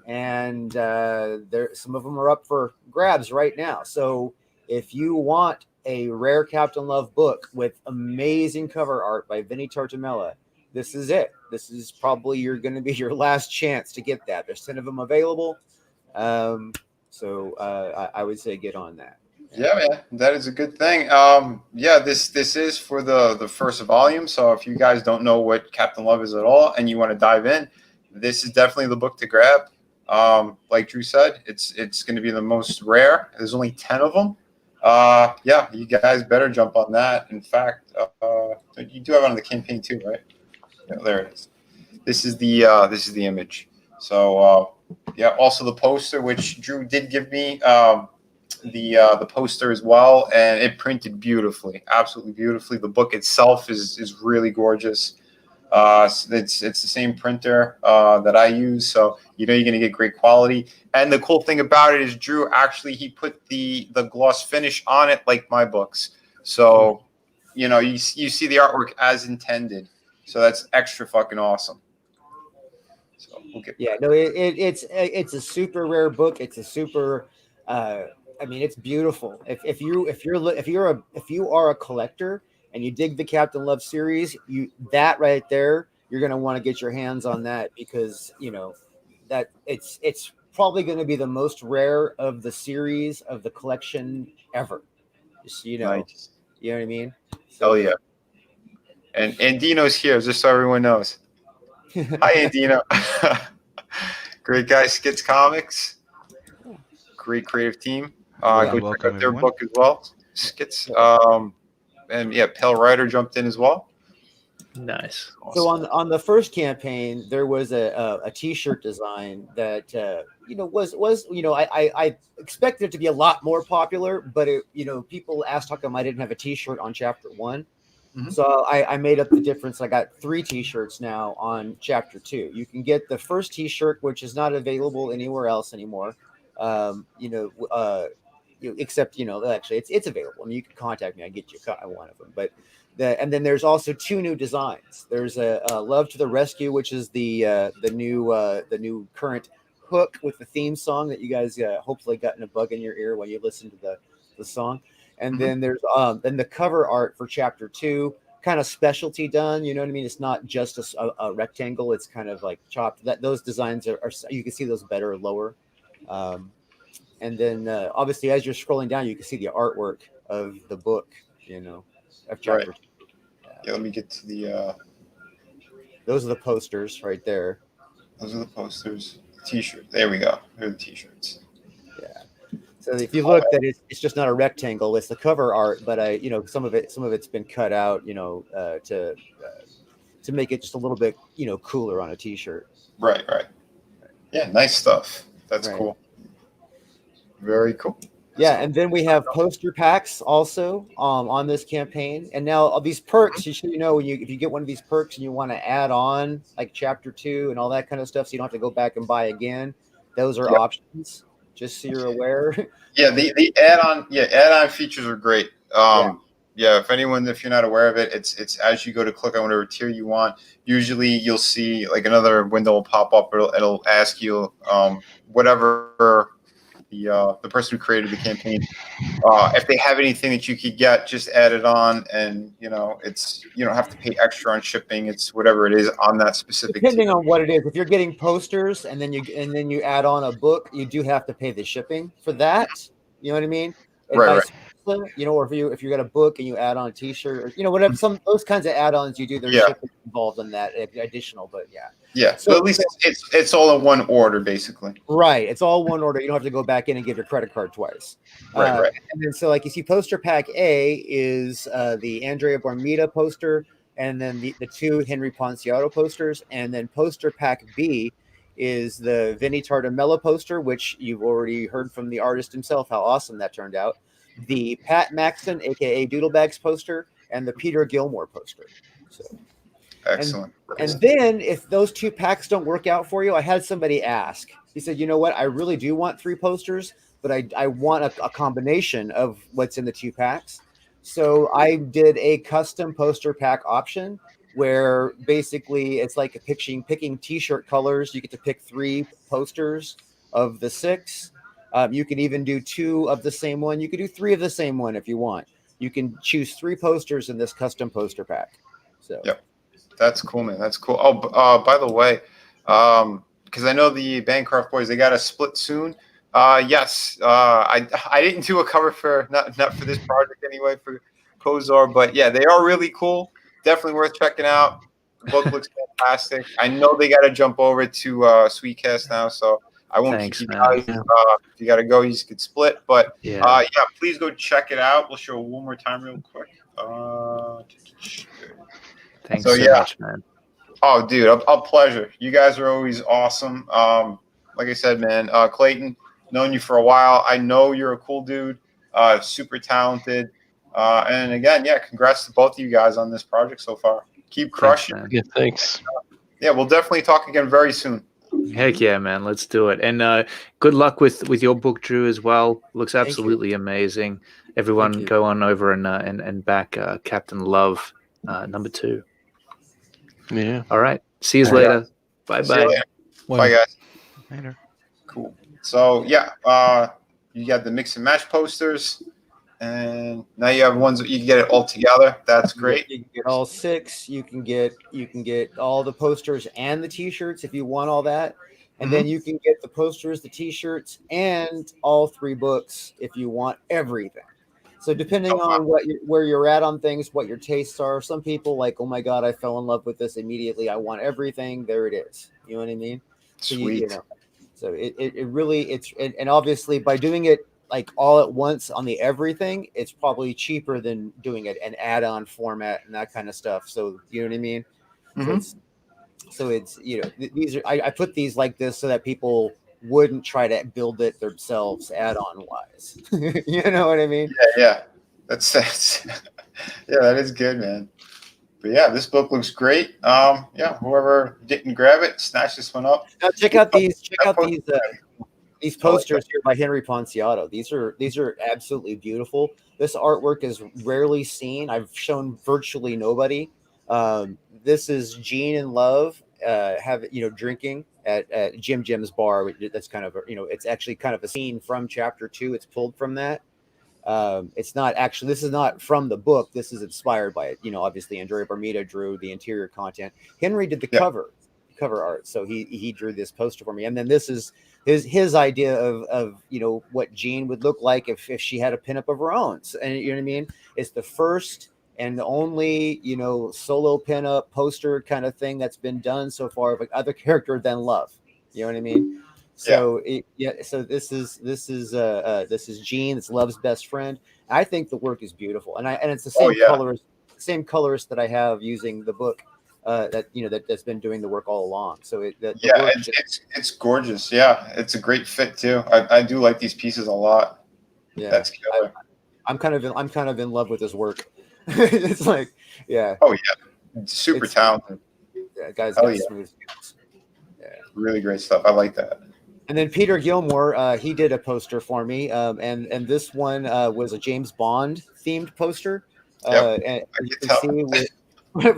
S3: and some of them are up for grabs right now. So if you want a rare Captain Love book with amazing cover art by Vinny Tartamella, this is it. This is probably going to be your last chance to get that. There's 10 of them available. So I would say get on that.
S1: Yeah, man, that is a good thing. Yeah, this is for the first volume. So if you guys don't know what Captain Love is at all and you want to dive in, this is definitely the book to grab. Like Drew said, it's going to be the most rare. There's only 10 of them. Yeah, you guys better jump on that. In fact, you do have it on the campaign too, right? Yeah, there it is. This is the image. So yeah, also the poster, which Drew did give me the poster as well, and it printed beautifully, absolutely beautifully. The book itself is really gorgeous. It's the same printer that I use, so you know you're gonna get great quality. And the cool thing about it is Drew he put the gloss finish on it like my books, so you know you see the artwork as intended. So that's extra fucking awesome. So we'll get
S3: it's a super rare book. It's a super I mean, it's beautiful. If you are a collector and you dig the Captain Love series, that right there, you're gonna want to get your hands on that, because you know that it's probably going to be the most rare of the series of the collection ever. Just, you know,
S1: nice.
S3: You know what I mean?
S1: So, yeah. And Dino's here, just so everyone knows. Hi, Dino. Great guy, Skits Comics. Great creative team. Go check out their book as well, Skits. And yeah, Pale Rider jumped in as well.
S2: Nice.
S3: Awesome. So on the first campaign, there was a T-shirt design that was I expected it to be a lot more popular, but people asked how come I didn't have a T-shirt on chapter 1. Mm-hmm. So I made up the difference. I got 3 T-shirts now on chapter 2. You can get the first T-shirt, which is not available anywhere else anymore. Except actually it's available. I mean, you can contact me. I get you one of them. But and then there's also 2 new designs. There's a Love to the Rescue, which is the new current hook with the theme song that you guys hopefully got in a bug in your ear when you listen to the song. And then there's then the cover art for chapter 2, kind of specialty done. You know what I mean? It's not just a rectangle. It's kind of like chopped. Those designs are you can see those better lower. And then obviously as you're scrolling down, you can see the artwork of the book. Of chapter 2.
S1: Yeah, let me get to the.
S3: Those are the posters right there.
S1: Those are the posters. T-shirt. There we go. They're the T-shirts.
S3: Yeah. So if you look, that it's just not a rectangle; it's the cover art. But some of it's been cut out, to make it just a little bit, cooler on a T-shirt.
S1: Right. Yeah, nice stuff. That's cool. Very cool.
S3: Yeah, and then we have poster packs also on this campaign. And now all these perks, if you get one of these perks and you want to add on like chapter 2 and all that kind of stuff, so you don't have to go back and buy again. Those are options. Just so you're aware.
S1: Yeah, the add-on features are great. If you're not aware of it, it's as you go to click on whatever tier you want. Usually you'll see like another window will pop up. It'll ask you whatever the person who created the campaign, if they have anything that you could get, just add it on, and it's you don't have to pay extra on shipping. It's whatever it is on that specific.
S3: Depending on what it is, if you're getting posters and then you add on a book, you do have to pay the shipping for that. You know what I mean? And
S1: right.
S3: Or if you got a book and you add on a T-shirt, or whatever, those kinds of add-ons you do, there's shipping involved in that additional, but yeah.
S1: Yeah,
S3: So
S1: but at least it's all in one order, basically.
S3: right, it's all one order. You don't have to go back in and give your credit card twice.
S1: Right.
S3: And then so like you see, poster pack A is the Andrea Bormida poster, and then the two Henry Ponciato posters, and then poster pack B is the Vinnie Tartamella poster, which you've already heard from the artist himself how awesome that turned out. The Pat Maxson, aka Doodlebags poster, and the Peter Gilmore poster. So
S1: Excellent.
S3: and then if those two packs don't work out for you, I had somebody ask. He said, you know what? I really do want 3 posters, but I want a combination of what's in the 2 packs. So I did a custom poster pack option where basically it's like picking t-shirt colors. You get to pick 3 posters of the 6. You can even do 2 of the same one. You could do 3 of the same one if you want. You can choose 3 posters in this custom poster pack. So
S1: yep. That's cool, man. That's cool. Oh, by the way, because I know the Bancroft boys, they got a split soon. Yes, I didn't do a cover for not for this project anyway for Kozar, but yeah, they are really cool. Definitely worth checking out. The book looks fantastic. I know they got to jump over to Sweetcast now, so I won't keep you guys. If you got to go, you just could split. But yeah, please go check it out. We'll show it one more time real quick.
S2: Thanks so much, man.
S1: Oh, dude, a pleasure. You guys are always awesome. Like I said, man, Clayton, known you for a while. I know you're a cool dude, super talented. And again, yeah, congrats to both of you guys on this project so far. Keep crushing.
S4: Thanks, yeah, thanks.
S1: Yeah, we'll definitely talk again very soon.
S2: Heck yeah, man. Let's do it. And good luck with your book, Drew, as well. Looks absolutely amazing. Everyone go on over and back Captain Love #2.
S4: Yeah.
S2: All right. See you later. Bye-bye.
S1: Bye, guys.
S7: Later.
S1: Cool. So, yeah, you got the mix and match posters, and now you have ones that you can get it all together. That's great.
S3: You can get all 6. You can get all the posters and the T-shirts if you want all that, and then you can get the posters, the T-shirts, and all 3 books if you want everything. So depending on where you're at on things, what your tastes are, some people like, oh my God, I fell in love with this immediately. I want everything. There it is. You know what I mean? So
S1: Sweet.
S3: So it really, and obviously by doing it like all at once on the everything, it's probably cheaper than doing it an add-on format and that kind of stuff. So you know what I mean? So it's these are, I put these like this so that people wouldn't try to build it themselves add-on wise. You know what I mean?
S1: Yeah. That's yeah, that is good, man. But yeah, this book looks great. Yeah, whoever didn't grab it, snatch this one up.
S3: Now check out these posters here by Henry Ponciato. These are absolutely beautiful. This artwork is rarely seen. I've shown virtually nobody. This is Gene and Love drinking at Jim's bar. That's kind of it's actually kind of a scene from chapter 2. It's pulled from that. It's not actually, this is not from the book. This is inspired by it. Obviously Andrea Bormida drew the interior content. Henry did the cover art. So he drew this poster for me. And then this is his idea of what Jean would look like if she had a pinup of her own. So, and you know what I mean? It's the first and only, solo pinup poster kind of thing that's been done so far of other character than Love. You know what I mean? So so this is Jean. It's Love's best friend. I think the work is beautiful, and it's the same colorist that I have using the book that's been doing the work all along. So
S1: it's gorgeous. Yeah, it's a great fit too. I do like these pieces a lot. Yeah, that's killer.
S3: I'm kind of in love with his work. It's like, yeah.
S1: Oh yeah, super talented.
S3: Yeah, guys. Smooth. Yeah,
S1: really great stuff. I like that.
S3: And then Peter Gilmore, he did a poster for me, and this one was a James Bond themed poster. And you can see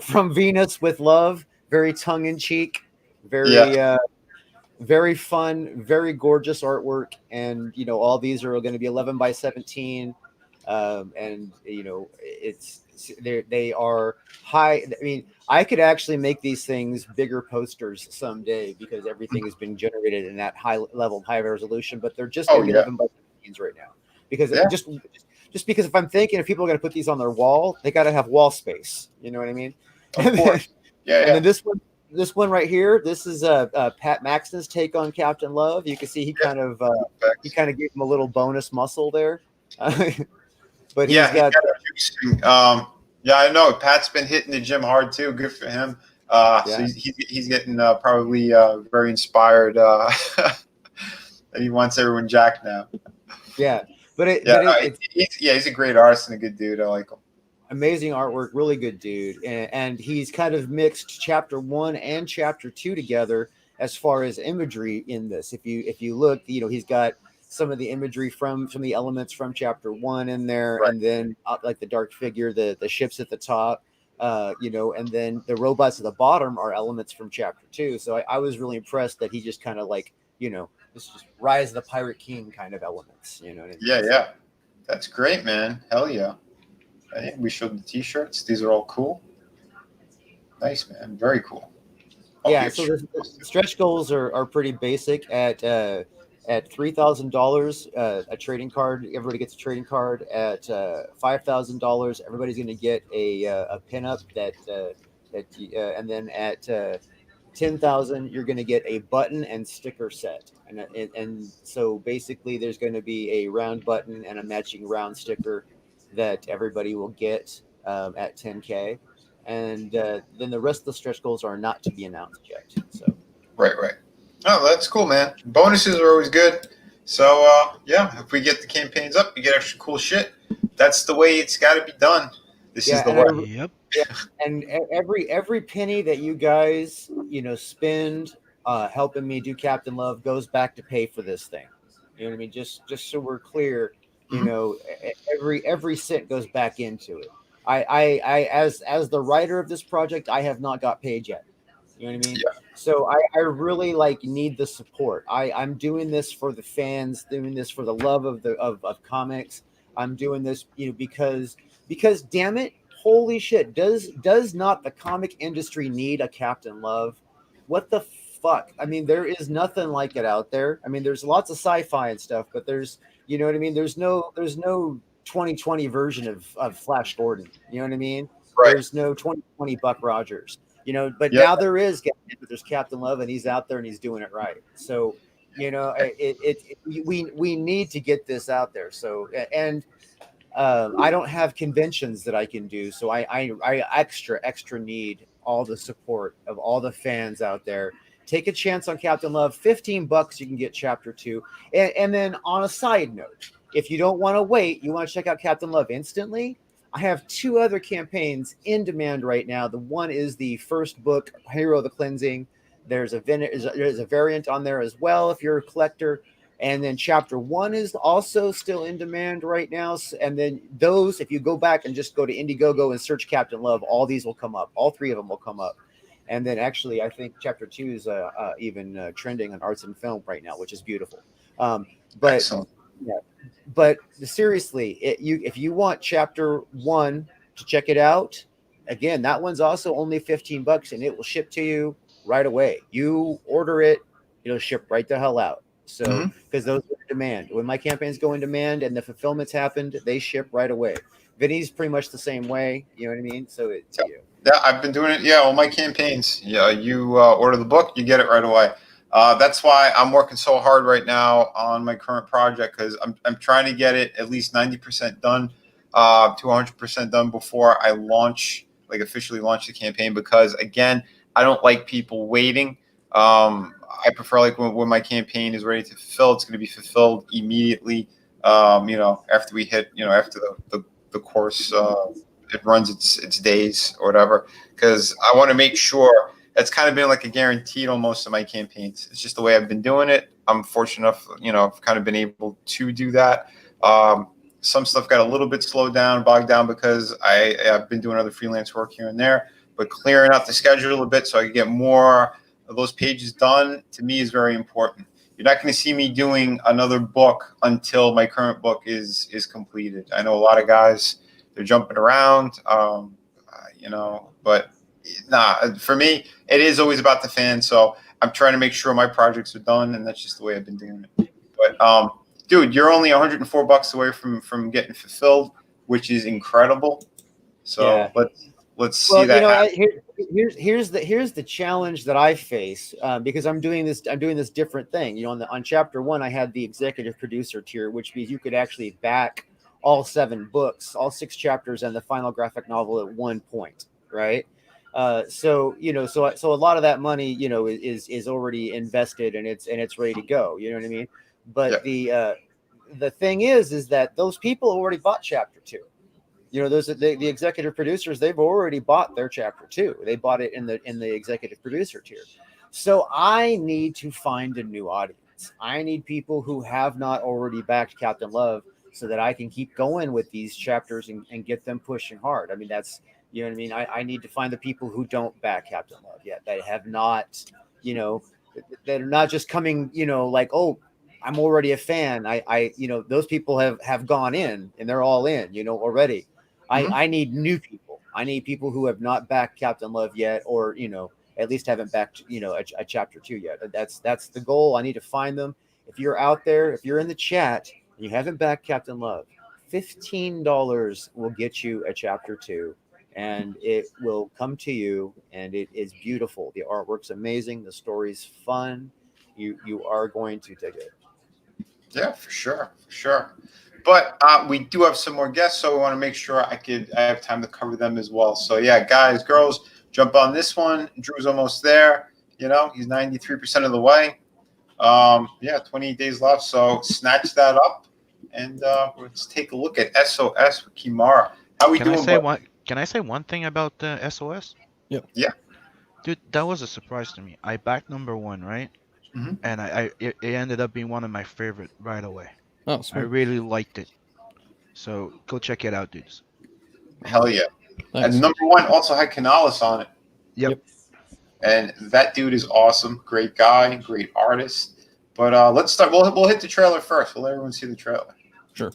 S3: from Venus with Love, very tongue in cheek, very fun, very gorgeous artwork, and all these are going to be 11 by 17, and they are high. I mean, I could actually make these things bigger posters someday because everything has been generated in that high level, high resolution. But they're just 11 by 17s right now because just because if I'm thinking if people are going to put these on their wall, they got to have wall space. You know what I mean?
S1: Of course. Yeah.
S3: And then this one right here, this is Pat Maxson's take on Captain Love. You can see he kind of gave him a little bonus muscle there. But he's got
S1: yeah, I know Pat's been hitting the gym hard too. Good for him. So he's getting probably very inspired. And he wants everyone jacked now.
S3: Yeah,
S1: he's a great artist and a good dude. I like him.
S3: Amazing artwork, really good dude, and he's kind of mixed chapter 1 and chapter 2 together as far as imagery in this. If you look, he's got some of the imagery from the elements from chapter 1 in there, right. And then like the dark figure, the ships at the top, and then the robots at the bottom are elements from chapter 2. So I was really impressed that he just kind of like, this just Rise of the Pirate King kind of elements. You know what I mean?
S1: Yeah. That's great, man. Hell yeah. I think we showed the t-shirts. These are all cool. Nice, man. Very cool.
S3: Yeah, so the stretch goals are pretty basic at $3,000 a trading card. Everybody gets a trading card. At $5,000, everybody's going to get a pinup and then at $10,000, you're going to get a button and sticker set. And so basically, there's going to be a round button and a matching round sticker that everybody will get at 10K. And then the rest of the stretch goals are not to be announced yet. So
S1: right. Oh, that's cool, man. Bonuses are always good. So if we get the campaigns up, you get extra cool shit. That's the way it's got to be done. This is the way.
S7: Yep.
S3: Yeah, and every penny that you guys spend helping me do Captain Love goes back to pay for this thing. You know what I mean? Just so we're clear, every cent goes back into it. I as the writer of this project, I have not got paid yet. You know what I mean?
S1: Yeah.
S3: So I really need the support. I'm doing this for the fans, doing this for the love of comics. I'm doing this, because damn it, holy shit, does not the comic industry need a Captain Love? What the fuck? I mean, there is nothing like it out there. I mean, there's lots of sci-fi and stuff, but there's, you know what I mean? There's no 2020 version of Flash Gordon. You know what I mean?
S1: Right.
S3: There's no 2020 Buck Rogers. But now there is. There's Captain Love, and he's out there and he's doing it right. So, we need to get this out there. So, and I don't have conventions that I can do, so I extra need all the support of all the fans out there. Take a chance on Captain Love. $15, you can get chapter 2. And then on a side note, if you don't want to wait, you want to check out Captain Love instantly, I have 2 other campaigns in demand right now. The one is the first book, Hero of the Cleansing. There's a variant on there as well if you're a collector. And then chapter 1 is also still in demand right now. And then those, if you go back and just go to Indiegogo and search Captain Love, all these will come up. All 3 of them will come up. And then actually, I think chapter 2 is even trending on Arts and Film right now, which is beautiful. But
S1: excellent.
S3: Yeah. But seriously, if you want chapter 1 to check it out, again, that one's also only $15 and it will ship to you right away. You order it, it'll ship right the hell out. So, because those are in demand. When my campaigns go in demand and the fulfillments happened, they ship right away. Vinny's pretty much the same way. You know what I mean? So it's you.
S1: Yeah, I've been doing it. Yeah, all my campaigns. Yeah, you order the book, you get it right away. That's why I'm working so hard right now on my current project, because I'm trying to get it at least 90% done to 100% done before I officially launch the campaign. Because again, I don't like people waiting. I prefer when my campaign is ready to fulfill, it's going to be fulfilled immediately. After we hit, after the course, it runs its days or whatever. Because I want to make sure. That's kind of been like a guaranteed on most of my campaigns. It's just the way I've been doing it. I'm fortunate enough, I've kind of been able to do that. Some stuff got a little bit slowed down, bogged down because I've been doing other freelance work here and there. But clearing out the schedule a bit so I can get more of those pages done, to me, is very important. You're not going to see me doing another book until my current book is completed. I know a lot of guys, they're jumping around, but nah, for me, it is always about the fans. So I'm trying to make sure my projects are done, and that's just the way I've been doing it. But dude, you're only $104 away from getting fulfilled, which is incredible. So let's see that.
S3: Here's the challenge that I face because I'm doing this different thing. You know, on chapter 1, I had the executive producer tier, which means you could actually back all 7 books, all 6 chapters, and the final graphic novel at one point, right? So a lot of that money, is already invested and it's ready to go. You know what I mean? But the thing is that those people already bought chapter 2. You know, the executive producers, they've already bought their chapter 2. They bought it in the executive producer tier. So I need to find a new audience. I need people who have not already backed Captain Love so that I can keep going with these chapters and get them pushing hard. I mean, that's, you know what I mean? I need to find the people who don't back Captain Love yet, that have not, that are not just coming, like, oh, I'm already a fan. Those people have gone in and they're all in, already. I need new people. I need people who have not backed Captain Love yet, or, at least haven't backed, a chapter 2 yet. That's the goal. I need to find them. If you're out there, if you're in the chat, and you haven't backed Captain Love, $15 will get you a chapter 2, and it will come to you, and it is beautiful. The artwork's amazing. The story's fun. You are going to dig it.
S1: Yeah, for sure. But we do have some more guests, so we want to make sure I have time to cover them as well. So yeah, guys, girls, jump on this one. Drew's almost there. He's 93% of the way. 28 days left. So snatch that up, and let's take a look at SOS with Kimara. How we doing?
S7: Can I say one thing about the SOS?
S1: Yeah.
S7: Dude, that was a surprise to me. I backed number 1, right?
S1: Mm-hmm.
S7: And it ended up being one of my favorite right away.
S8: Oh, sweet.
S7: I really liked it. So go check it out, dudes.
S1: Hell yeah.
S8: Thanks.
S1: And number 1 also had Canalis on it.
S7: Yep.
S1: And that dude is awesome. Great guy, great artist. But let's start. We'll hit the trailer first. We'll let everyone see the trailer.
S8: Sure.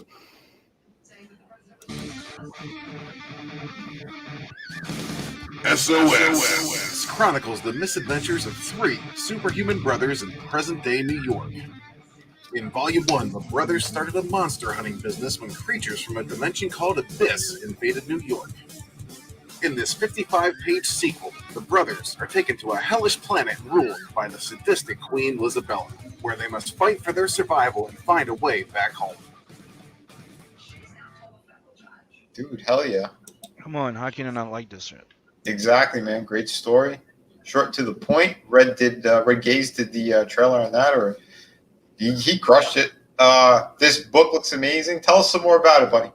S9: SOS chronicles the misadventures of 3 superhuman brothers in present-day New York. In Volume 1, the brothers started a monster hunting business when creatures from a dimension called Abyss invaded New York. In this 55-page sequel, the brothers are taken to a hellish planet ruled by the sadistic Queen Lisabella, where they must fight for their survival and find a way back home.
S1: Dude, hell yeah.
S7: Come on, how can I not like this shit?
S1: Exactly, man. Great story. Short to the point. Red Gaze did the trailer on that, or he crushed it. This book looks amazing. Tell us some more about it, buddy.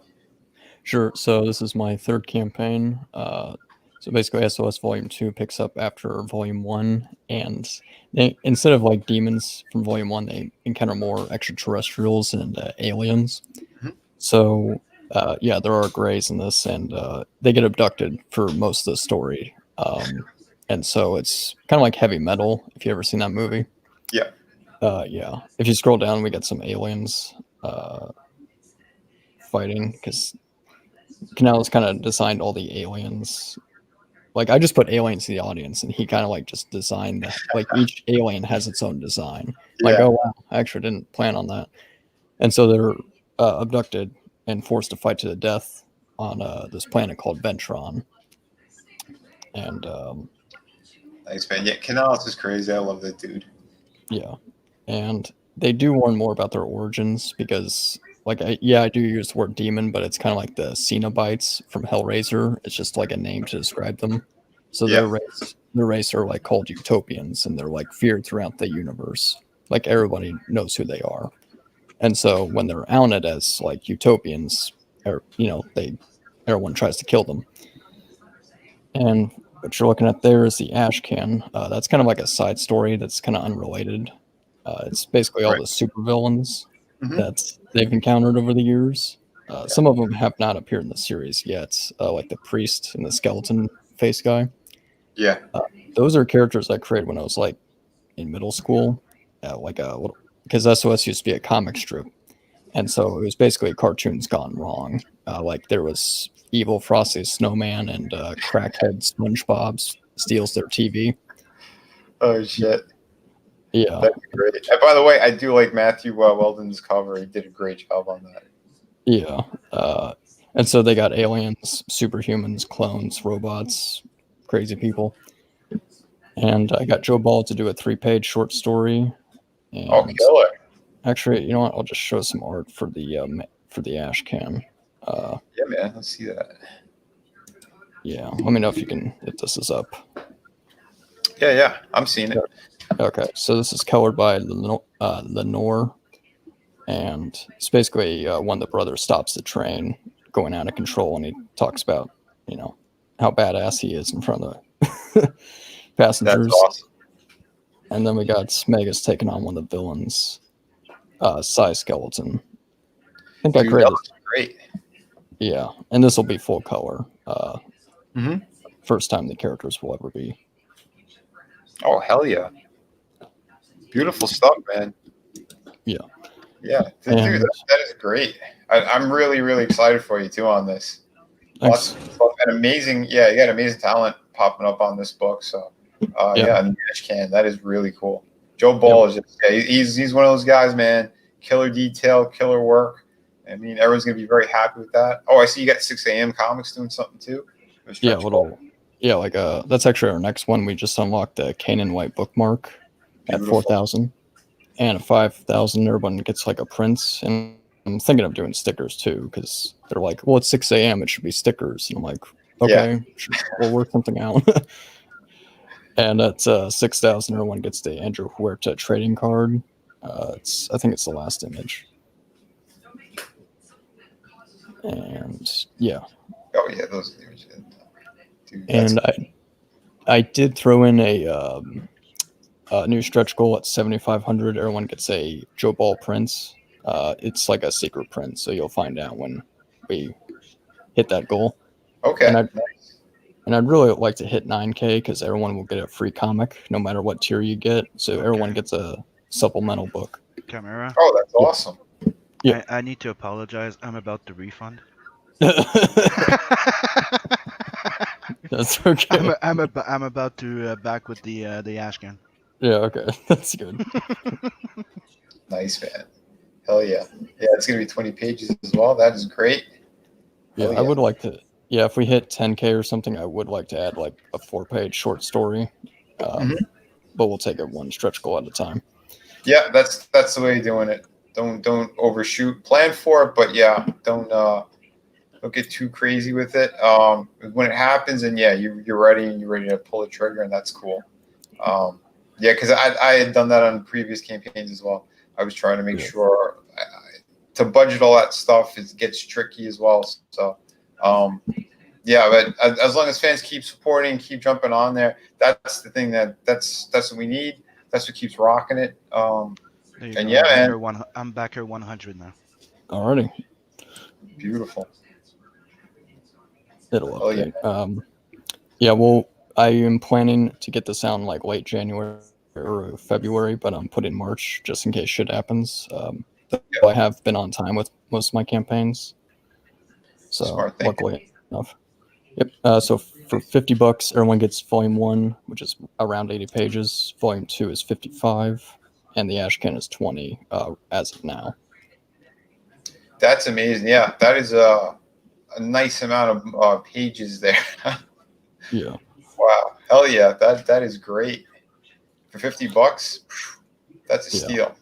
S8: Sure. So this is my 3rd campaign. So basically, SOS Volume 2 picks up after Volume 1, and they, instead of like demons from Volume 1, they encounter more extraterrestrials and aliens.
S1: Mm-hmm.
S8: So there are Greys in this, and they get abducted for most of the story. And so it's kind of like Heavy Metal, if you ever seen that movie.
S1: Yeah.
S8: If you scroll down, we get some aliens fighting, because Canales kind of designed all the aliens. Like, I just put aliens in the audience, and he kind of like just designed that. Like, each alien has its own design. Like, oh wow, I actually didn't plan on that. And so they're abducted and forced to fight to the death on this planet called Ventron. And
S1: thanks, man. Yeah, Canales is crazy. I love that dude.
S8: Yeah, and they do warn more about their origins, because I do use the word demon, but it's kind of like the Cenobites from Hellraiser. It's just like a name to describe them. So their race are like called Utopians, and they're like feared throughout the universe. Like, everybody knows who they are. And so when they're outed as like Utopians, everyone tries to kill them. And what you're looking at there is the ash can. That's kind of like a side story that's kind of unrelated. It's basically all the supervillains that they've encountered over the years. Some of them have not appeared in the series yet, like the priest and the skeleton face guy.
S1: Yeah.
S8: Those are characters I created when I was like in middle school, because SOS used to be a comic strip. And so it was basically cartoons gone wrong. Like, there was evil Frosty the Snowman, and crackhead SpongeBob steals their TV.
S1: Oh, shit.
S8: Yeah.
S1: That'd be great. And by the way, I do like Matthew Weldon's cover. He did a great job on that.
S8: Yeah. And so they got aliens, superhumans, clones, robots, crazy people. And I got Joe Ball to do a 3-page short story. And
S1: Oh, killer.
S8: actually, you know what? I'll just show some art for the ash can.
S1: Yeah, man. Let's see that.
S8: Yeah, let me know if this is up.
S1: Yeah. I'm seeing it.
S8: Okay, so this is colored by Lenore, and it's basically when the brother stops the train going out of control, and he talks about, how badass he is in front of the passengers.
S1: That's awesome.
S8: And then we got Smegus taking on one of the villains, Psy Skeleton. I think I created.
S1: That looks great.
S8: Yeah, and this will be full color.
S1: Mhm.
S8: First time the characters will ever be.
S1: Oh, hell yeah. Beautiful stuff, man.
S8: Yeah.
S1: Yeah. Dude, that is great. I'm really, really excited for you, too, on this. Lots of stuff and amazing. Yeah, you got amazing talent popping up on this book. So, yeah, and the Ash Can, that is really cool. Joe Ball is just, he's one of those guys, man. Killer detail, killer work. I mean, everyone's going to be very happy with that. Oh, I see you got 6 a.m. Comics doing something, too.
S8: Yeah, that's actually our next one. We just unlocked the Kanan White bookmark at 4,000, and at 5,000, everyone gets like a prince. And I'm thinking of doing stickers too, because they're like, well, it's 6 a.m. It should be stickers. And I'm like, okay, we'll work something out. And at 6,000, everyone gets the Andrew Huerta trading card. I think it's the last image. And yeah.
S1: Oh yeah, those images. Dude,
S8: and I did throw in a new stretch goal at 7,500. Everyone gets a Joe Ball prince. It's like a secret print, so you'll find out when we hit that goal.
S1: Okay.
S8: And I'd really like to hit 9K because everyone will get a free comic no matter what tier you get. So everyone gets a supplemental book.
S7: Camera.
S1: Oh, that's awesome.
S7: Yeah. I need to apologize. I'm about to refund.
S8: That's okay.
S7: I'm about to back with the Ashcan.
S8: Yeah, okay. That's good.
S1: Nice, man. Hell yeah. Yeah, it's going to be 20 pages as well. That is great.
S8: Yeah, I would like to. Yeah, if we hit 10K or something, I would like to add like a 4-page short story. But we'll take it one stretch goal at a time.
S1: Yeah, that's the way you're doing it. Don't overshoot. Plan for it, but yeah, don't get too crazy with it. When it happens, and yeah, you're ready and you're ready to pull the trigger, and that's cool. Yeah, because I had done that on previous campaigns as well. I was trying to make sure to budget all that stuff. It gets tricky as well. So, yeah, but as long as fans keep supporting, keep jumping on there, that's the thing that's what we need. That's what keeps rocking it. And yeah, man,
S7: I'm back here 100 now.
S8: Alrighty.
S1: Beautiful.
S8: It'll update. Yeah, well, I am planning to get this out in like late January or February, but I'm putting March just in case shit happens. I have been on time with most of my campaigns, so luckily enough. Yep. So for $50, everyone gets Volume 1, which is around 80 pages. Volume 2 is 55, and the Ashcan is 20 as of now.
S1: That's amazing. Yeah, that is a nice amount of pages there.
S8: Yeah.
S1: Wow. Hell yeah. That is great. For $50, that's a steal.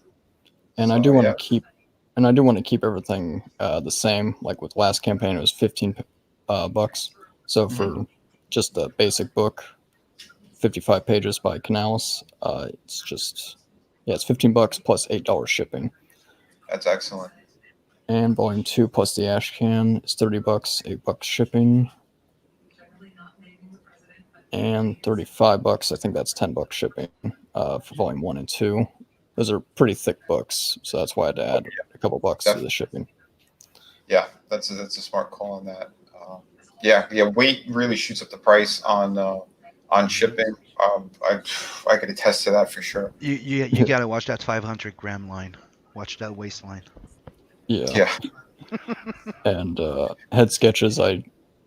S8: And I do want to keep everything the same. Like with last campaign, it was $15 bucks. So for just the basic book, 55 pages by Canales, it's $15 plus $8 shipping.
S1: That's excellent.
S8: And Volume 2 plus the Ashcan is $30, $8 shipping. And $35, I think that's $10 shipping for Volume 1 and 2. Those are pretty thick books, so that's why I had to add a couple bucks to the shipping. Yeah,
S1: that's a smart call on that. Yeah, weight really shoots up the price on shipping. I could attest to that for sure.
S7: You gotta watch that 500-gram line. Watch that waistline.
S8: Yeah. And head sketches, I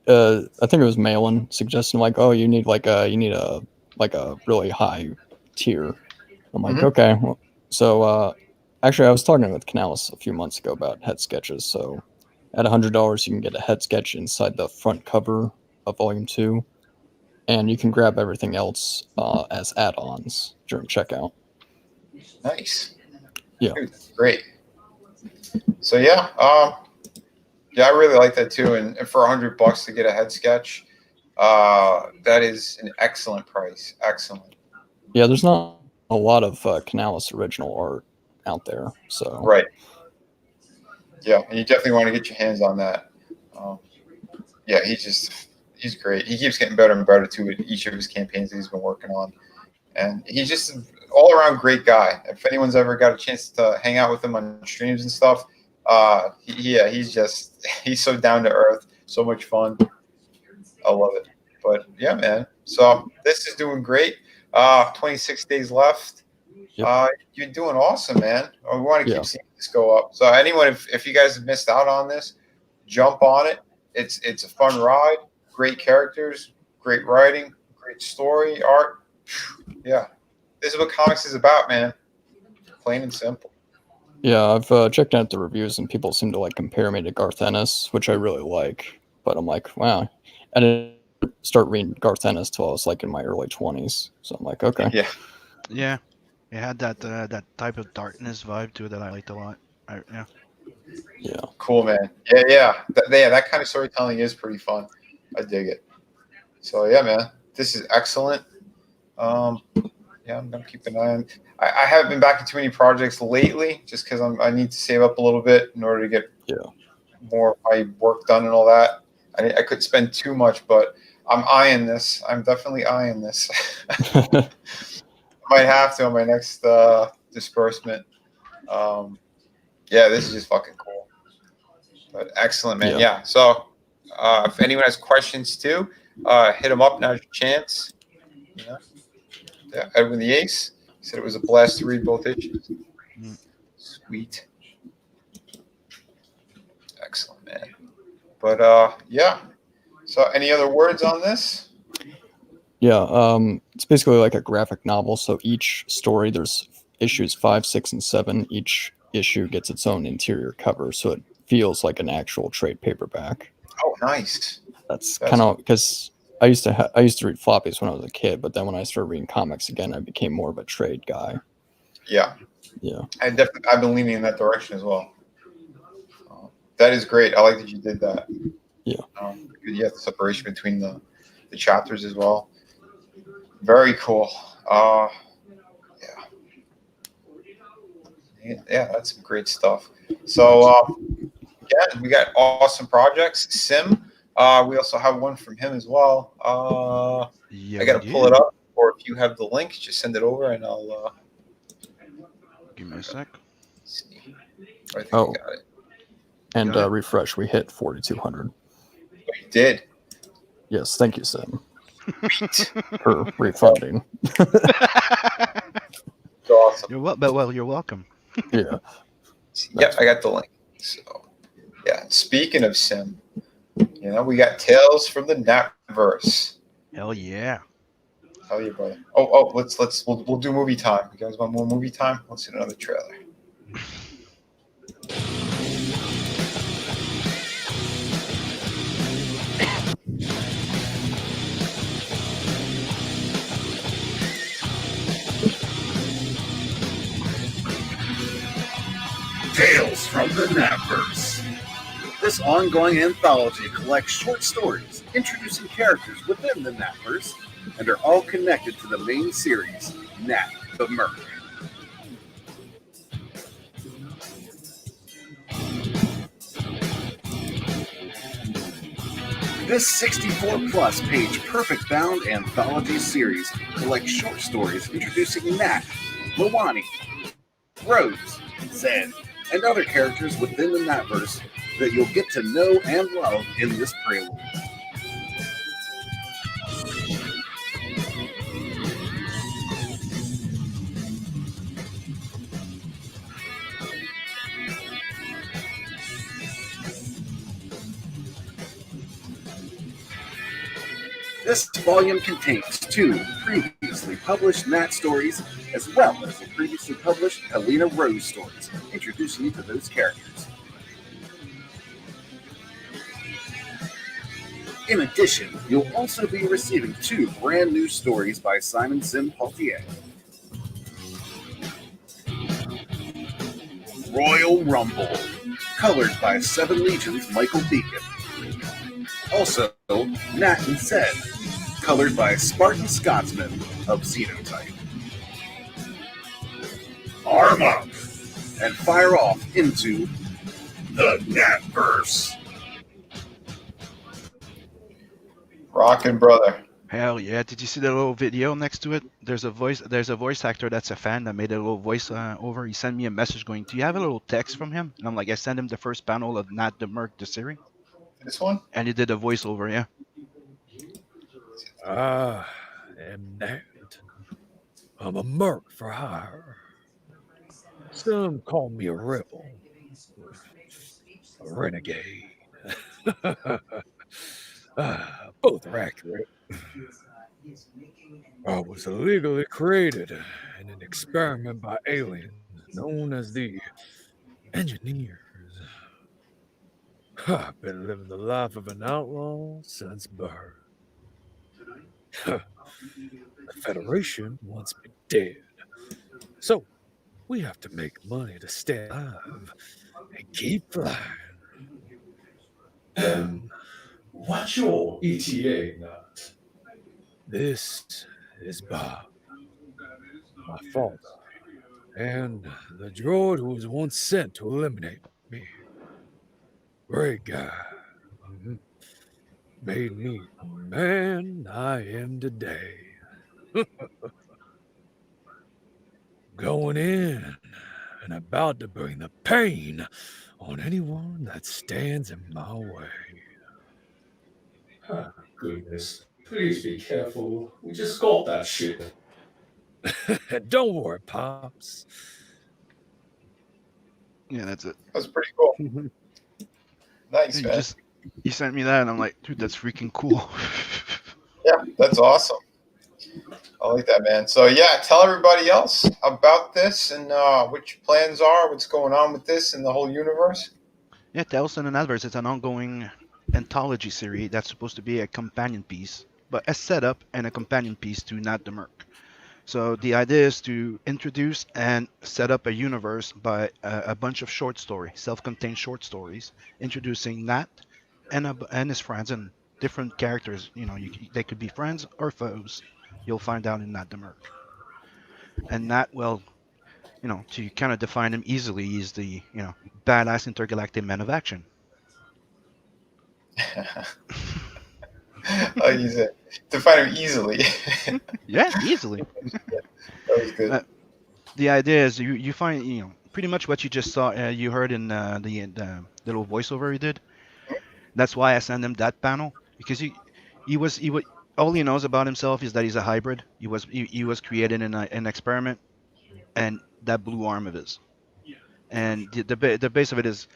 S8: think it was Malin suggesting like, oh, you need a really high tier. I'm like, okay. Well, so actually, I was talking with Canales a few months ago about head sketches. So At $100, you can get a head sketch inside the front cover of Volume 2, and you can grab everything else as add-ons during checkout.
S1: Nice.
S8: Yeah.
S1: Dude, that's great. So yeah, I really like that too. And for $100 to get a head sketch, that is an excellent price. Excellent.
S8: Yeah, there's not a lot of Canales original art out there, so
S1: right. Yeah, and you definitely want to get your hands on that. Yeah, he's great. He keeps getting better and better too with each of his campaigns that he's been working on, and he's just an all-around great guy. If anyone's ever got a chance to hang out with him on streams and stuff, he's so down to earth, so much fun. I love it. But yeah, man. So this is doing great. 26 days left.
S8: Yep.
S1: You're doing awesome, man. We want to keep seeing this go up. So anyone, if you guys have missed out on this, jump on it. It's a fun ride. Great characters, great writing, great story, art. Yeah, this is what comics is about, man. Plain and simple.
S8: Yeah, I've checked out the reviews, and people seem to like compare me to Garth Ennis, which I really like. But I'm like, wow, I didn't start reading Garth Ennis till I was like in my early 20s. So I'm like, okay.
S7: Yeah. It had that type of darkness vibe to it that I liked a lot.
S8: Yeah.
S1: Cool, man. Yeah. That kind of storytelling is pretty fun. I dig it. So yeah, man, this is excellent. Yeah, I'm gonna keep an eye on. I haven't been back in too many projects lately, just because I need to save up a little bit in order to get more of my work done and all that. I could spend too much, but I'm eyeing this. I'm definitely eyeing this. Might have to on my next disbursement. Yeah, this is just fucking cool. But excellent, man. Yeah. So if anyone has questions too, hit them up. Now's your chance. Yeah, Edwin the Ace said it was a blast to read both issues. Sweet. Excellent, man. But yeah. So any other words on this?
S8: Yeah, it's basically like a graphic novel. So each story, there's issues 5, 6, and 7. Each issue gets its own interior cover, so it feels like an actual trade paperback.
S1: Oh, nice.
S8: That's kind of because I used to read floppies when I was a kid, but then when I started reading comics again, I became more of a trade guy.
S1: Yeah. I've been leaning in that direction as well. That is great. I like that you did that.
S8: Yeah.
S1: You have the separation between the chapters as well. Very cool. Yeah, that's some great stuff. So yeah, we got awesome projects. Sim. We also have one from him as well. I gotta pull it up, or if you have the link, just send it over and I'll
S7: give me a sec.
S1: See. I think I got it.
S8: And refresh, we hit 4,200.
S1: You did.
S8: Yes, thank you, Sim, for refunding.
S1: It's awesome.
S7: You're welcome.
S8: Yeah.
S1: Yep, I got the link. So yeah, speaking of Sim, we got Tales from the Napverse.
S7: Hell yeah.
S1: Hell yeah, brother. Oh, we'll do movie time. You guys want more movie time? Let's hit another trailer.
S9: Tales from the Napverse. This ongoing anthology collects short stories introducing characters within the Napverse and are all connected to the main series, Nap the Merc. This 64-plus page perfect-bound anthology series collects short stories introducing Nat, Lawani, Rose, Zed, and other characters within the Napverse that you'll get to know and love in this prelude. This volume contains 2 previously published Nat stories, as well as the previously published Helena Rose stories, introducing you to those characters. In addition, you'll also be receiving 2 brand new stories by Simon Sim Paultier. Royal Rumble, colored by Seven Legions Michael Beacon. Also, Nat and Zed, colored by Spartan Scotsman of Xenotype. Arm up and fire off into the Natverse.
S1: Rockin' brother.
S7: Hell yeah! Did you see the little video next to it? There's a voice actor that's a fan that made a little voice over. He sent me a message going, "Do you have a little text from him?" And I'm like, I sent him the first panel of Not the Merc the series.
S1: This one?
S7: And he did a voiceover, yeah.
S10: I am Nat. I'm a merc for hire. Some call me a rebel, a renegade. Both are accurate. I was illegally created in an experiment by aliens known as the engineers. I've been living the life of an outlaw since birth. The Federation wants me dead. So we have to make money to stay alive and keep flying. What's your ETA, Nut? This is Bob, my father, and the droid who was once sent to eliminate me. Great guy. Made me the man I am today. Going in and about to bring the pain on anyone that stands in my way. Oh, goodness. Please be careful. We just got that shit. Don't worry, Pops.
S7: Yeah, that's it.
S1: That's pretty cool. Nice, man.
S7: He sent me that, and I'm like, dude, that's freaking cool.
S1: Yeah, that's awesome. I like that, man. So, yeah, tell everybody else about this and what your plans are, what's going on with this and the whole universe.
S7: Yeah, Tales in an Adverse is an ongoing anthology series that's supposed to be a companion piece, but a setup and a companion piece to Not the Merc. So the idea is to introduce and set up a universe by a bunch of short stories, self-contained short stories, introducing Nat and his friends and different characters. You know, they could be friends or foes. You'll find out in Nat the Merc. And Nat, well, you know, to kind of define him easily, he's the, you know, badass intergalactic man of action.
S1: Like you said, define him easily.
S7: Yeah, easily.
S1: That was good.
S7: The idea is you find, you know, pretty much what you just saw, you heard in the little voiceover he did. That's why I sent him that panel, because he was all he knows about himself is that he's a hybrid. He was created in an experiment, and that blue arm of his. And the base of it is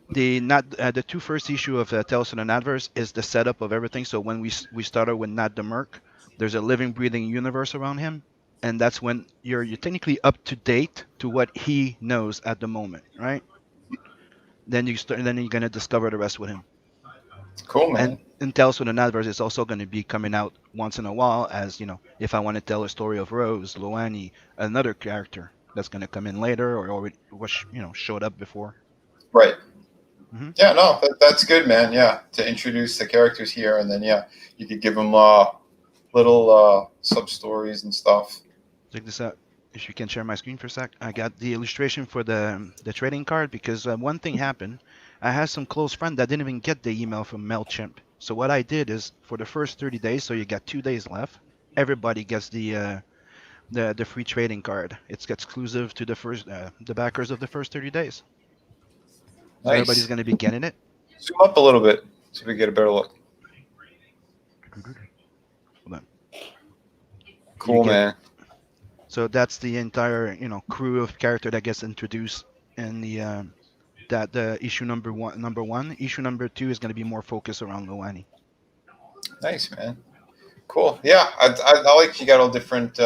S7: the two first issue of Tales in an Adverse is the setup of everything. So when we started with Nat the Merc, there's a living, breathing universe around him, and that's when you're technically up to date to what he knows at the moment, right? Then you're gonna discover the rest with him.
S1: Cool, man.
S7: And Tales from the Adverse is also going to be coming out once in a while, as you know, if I want to tell a story of Rose, Loani, another character that's going to come in later or already was, you know, showed up before.
S1: Right.
S7: Mm-hmm.
S1: Yeah, no, that's good, man. Yeah, to introduce the characters here, and then you could give them little sub stories and stuff.
S7: Check this out. If you can share my screen for a sec, I got the illustration for the trading card because one thing happened. I had some close friend that didn't even get the email from MailChimp. So what I did is for the first 30 days, so you got 2 days left, everybody gets the free trading card. It's exclusive to the backers of the first 30 days. So
S1: Nice.
S7: everybody's going to be getting it.
S1: Zoom up a little bit so we get a better look.
S7: Hold on.
S1: Cool, man.
S7: So that's the entire, you know, crew of character that gets introduced in the issue number one. Issue number 2 is going to be more focused around Loani.
S1: Nice, man. Cool. Yeah, I like you got all different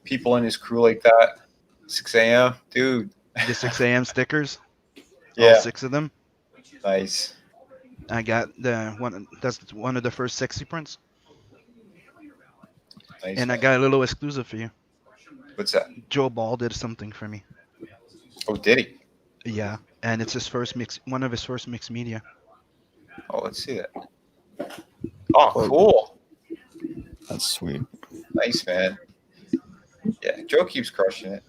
S1: people in his crew like that. 6 a.m. Dude.
S7: The 6 a.m. stickers.
S1: Yeah.
S7: All 6 of them.
S1: Nice.
S7: I got the one. That's one of the first sexy prints,
S1: Nice,
S7: and I
S1: man.
S7: got a little exclusive for you.
S1: What's that?
S7: Joe Ball did something for me.
S1: Oh, did he?
S7: Yeah, and it's his first mix, one of his first mixed media.
S1: Oh, let's see that. Oh, cool.
S8: That's sweet.
S1: Nice, man. Yeah, Joe keeps crushing it.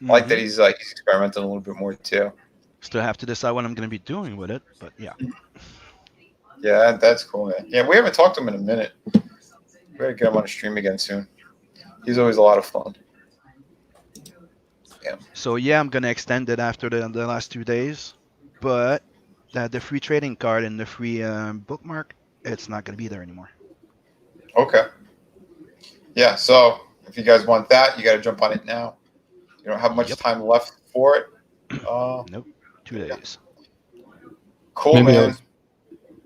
S1: I like that he's experimenting a little bit more too.
S7: Still have to decide what I'm going to be doing with it, but yeah.
S1: Yeah, that's cool, man. Yeah, we haven't talked to him in a minute. We gotta get him on a stream again soon. He's always a lot of fun. Yeah.
S7: So yeah, I'm gonna extend it after the last 2 days, but the free trading card and the free bookmark, it's not gonna be there anymore.
S1: Okay. Yeah, so if you guys want that, you got to jump on it now. You don't have much time left for it.
S7: Nope. 2 days.
S1: Cool, man.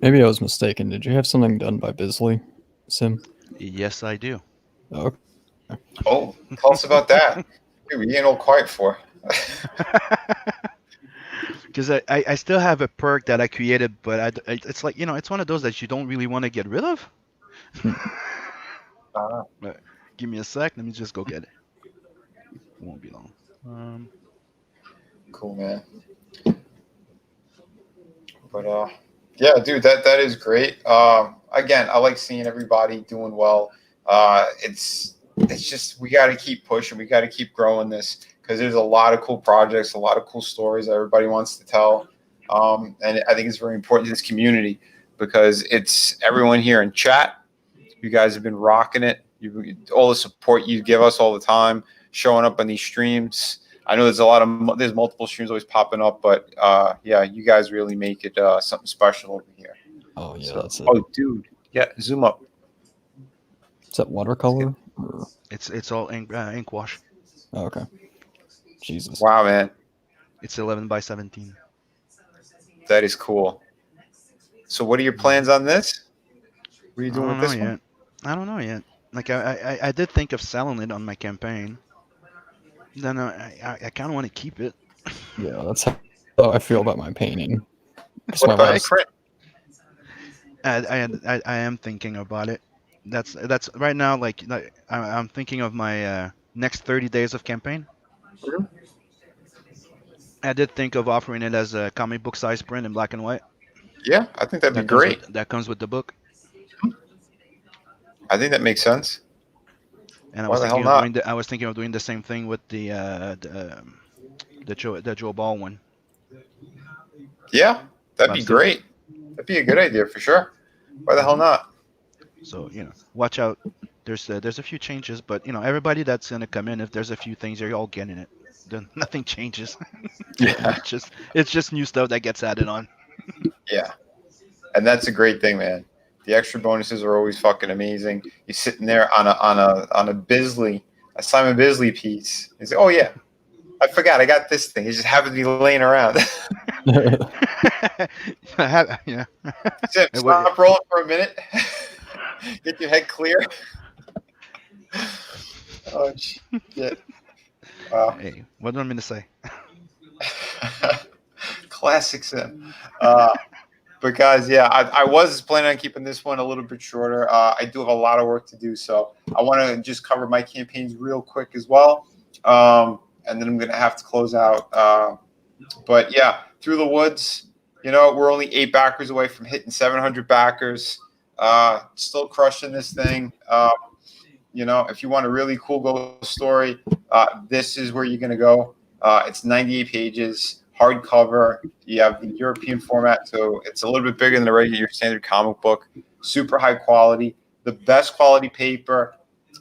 S8: Maybe I was mistaken. Did you have something done by Bisley, Sim?
S7: Yes, I do.
S8: Okay.
S1: Oh, tell us about that. Dude, we ain't all quiet for.
S7: Because I still have a perk that I created, but it's like, it's one of those that you don't really want to get rid of. But give me a sec. Let me just go get it. It won't be long.
S1: Cool, man. But yeah, dude, that is great. Again, I like seeing everybody doing well. It's just we got to keep pushing. We got to keep growing this because there's a lot of cool projects, a lot of cool stories that everybody wants to tell. And I think it's very important to this community because it's everyone here in chat. You guys have been rocking it. All the support you give us all the time, showing up on these streams. I know there's multiple streams always popping up, but yeah, you guys really make it something special over here.
S8: Oh yeah, that's it.
S1: Oh, dude, yeah, zoom up.
S8: Is that watercolor? Or...
S7: It's all ink wash.
S8: Oh, okay. Jesus.
S1: Wow, man.
S7: It's 11 by 17.
S1: That is cool. So, what are your plans on this? What are you doing with this one?
S7: I don't know yet. Like I did think of selling it on my campaign. Then I kind of want to keep it.
S8: Yeah, that's how I feel about my painting.
S1: What about a print?
S7: I am thinking about it. That's right now. Like I'm thinking of my next 30 days of campaign.
S1: Mm-hmm.
S7: I did think of offering it as a comic book size print in black and white.
S1: Yeah, I think that'd be great.
S7: That comes with the book.
S1: I think that makes sense.
S7: And I was thinking of doing the same thing with the Joe Ball one.
S1: Yeah, that'd be great. That'd be a good idea for sure. Why the hell not?
S7: So watch out. There's a few changes, but everybody that's gonna come in, if there's a few things, you're all getting it. Then nothing changes.
S1: Yeah,
S7: it's just new stuff that gets added on.
S1: Yeah, and that's a great thing, man. The extra bonuses are always fucking amazing. You're sitting there on a Simon Bisley piece. You say, "Oh yeah, I forgot I got this thing." It just happened to be laying around.
S7: Yeah.
S1: Stop rolling for a minute. Get your head clear. Oh shit! Wow.
S7: Hey, what do you want me to say?
S1: Classic Sim. But guys, yeah, I was planning on keeping this one a little bit shorter. I do have a lot of work to do, so I want to just cover my campaigns real quick as well, and then I'm going to have to close out. But yeah, Through the Woods, we're only 8 backers away from hitting 700 backers. Still crushing this thing. If you want a really cool ghost story, this is where you're going to go. It's 98 pages. Hardcover. You have the European format, so it's a little bit bigger than the regular standard comic book. Super high quality. The best quality paper.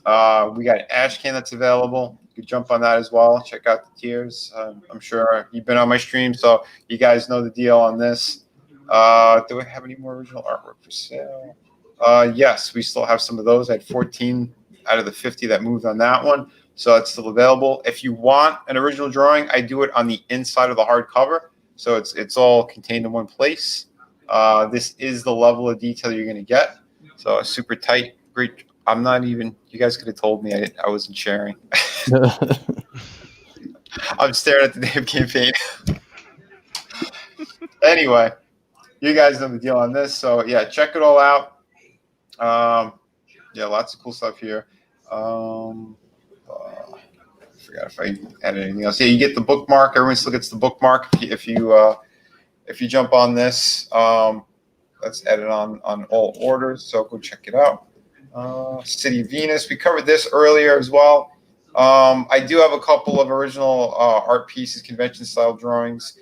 S1: We got an ash can that's available. You could jump on that as well. Check out the tiers. I'm sure you've been on my stream, so you guys know the deal on this. Do I have any more original artwork for sale? Yes, we still have some of those. I had 14 out of the 50 that moved on that one. So it's still available. If you want an original drawing, I do it on the inside of the hardcover. So it's all contained in one place. This is the level of detail you're going to get. So super tight, great. I'm not even, you guys could have told me I wasn't sharing. I'm staring at the damn campaign. Anyway, You guys know the deal on this. So yeah, check it all out. Yeah, lots of cool stuff here. I forgot if I added anything else. Yeah, you get the bookmark. Everyone still gets the bookmark if you jump on this. That's added on all orders. So go check it out. City of Venus. We covered this earlier as well. I do have a couple of original art pieces, convention style drawings.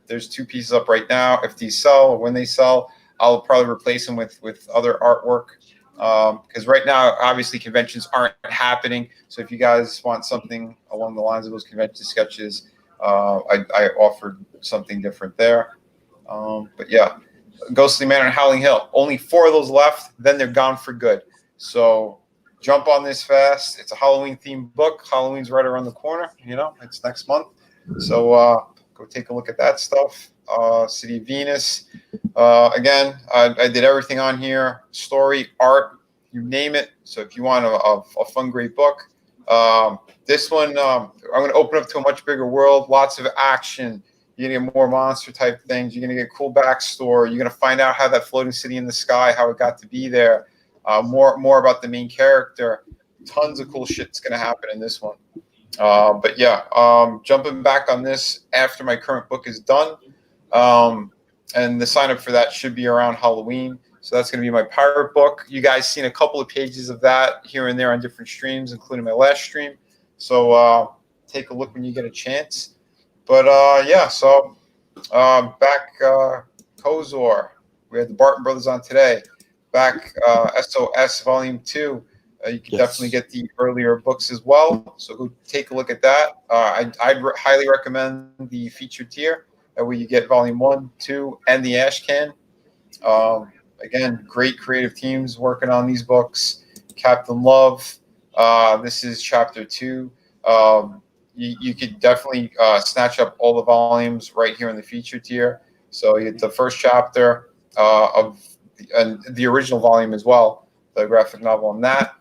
S1: There's 2 pieces up right now. If these sell or when they sell, I'll probably replace them with other artwork. Because right now, obviously, conventions aren't happening. So if you guys want something along the lines of those convention sketches, I offered something different there. But yeah, Ghostly Manor and Howling Hill. Only 4 of those left. Then they're gone for good. So jump on this fast. It's a Halloween-themed book. Halloween's right around the corner. It's next month. So go take a look at that stuff. City of Venus. Again, I did everything on here. Story, art, you name it. So if you want a fun, great book. This one, I'm going to open up to a much bigger world. Lots of action. You're going to get more monster type things. You're going to get cool backstory. You're going to find out how that floating city in the sky, how it got to be there. More about the main character. Tons of cool shit's going to happen in this one. But yeah, jumping back on this after my current book is done. And the sign up for that should be around Halloween. So that's going to be my pirate book. You guys seen a couple of pages of that here and there on different streams, including my last stream. So take a look when you get a chance. But yeah, so back Kozor. We had the Barton Brothers on today. Back SOS Volume 2. You can definitely get the earlier books as well. So go take a look at that. I'd highly recommend the featured tier. That way you get Volume 1, 2, and the Ash Can. Again, great creative teams working on these books. Captain Love. This is Chapter 2. You could definitely snatch up all the volumes right here in the featured tier. So you get the first chapter of the original volume as well, the graphic novel on that.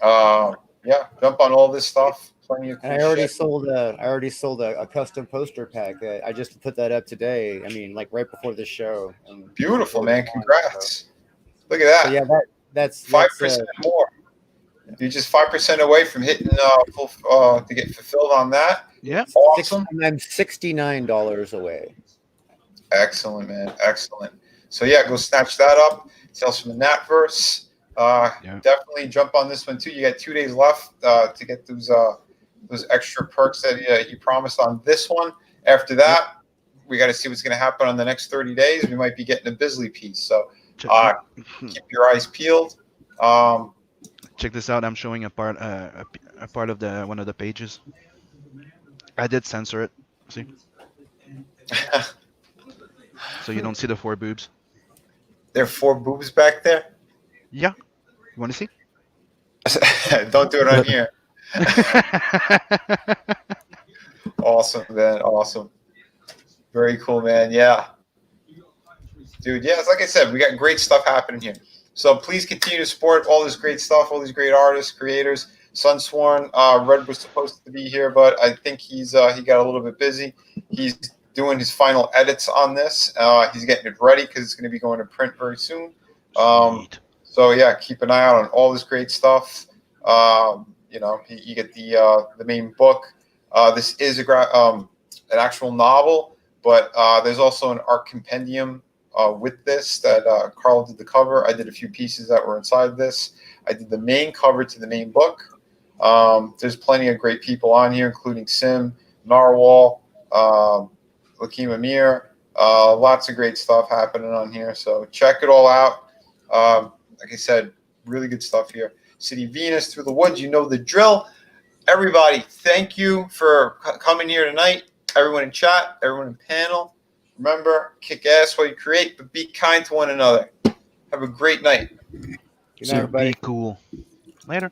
S1: Yeah, jump on all this stuff. Plenty of cool
S3: And I already
S1: shit.
S3: sold a custom poster pack. I just put that up today. I mean, like right before the show. And
S1: Beautiful, man. Congrats. Look at that.
S3: So yeah, that's
S1: 5% more. You're just 5% away from hitting full to get fulfilled on that.
S7: Yeah.
S1: Awesome.
S3: I'm $69 away.
S1: Excellent, man. Excellent. So yeah, go snatch that up. Tales from the Natverse. Definitely jump on this one too. You got 2 days left to get those extra perks that you promised on this one. After that, we got to see what's going to happen on the next 30 days. We might be getting a Bisley piece. So keep your eyes peeled.
S7: Check this out. I'm showing a part of the one of the pages. I did censor it. See? So you don't see the 4 boobs.
S1: There are 4 boobs back there?
S7: Yeah. You want to see?
S1: Don't do it on here. Awesome, man. Awesome. Very cool, man. Yeah. Dude, yeah, it's like I said, we got great stuff happening here. So please continue to support all this great stuff, all these great artists, creators. Sunsworn, Red was supposed to be here, but I think he got a little bit busy. He's doing his final edits on this. He's getting it ready because it's going to be going to print very soon. So yeah, keep an eye out on all this great stuff. You get the main book. This is an actual novel, but there's also an art compendium with this that Carl did the cover. I did a few pieces that were inside this. I did the main cover to the main book. There's plenty of great people on here, including Sim, Narwhal, Lakeem Amir. Lots of great stuff happening on here. So check it all out. Like I said, really good stuff here. City Venus, Through the Woods, you know the drill. Everybody, thank you for coming here tonight. Everyone in chat, everyone in panel. Remember, kick ass while you create, but be kind to one another. Have a great night.
S3: Good night, everybody.
S7: Be cool. Later.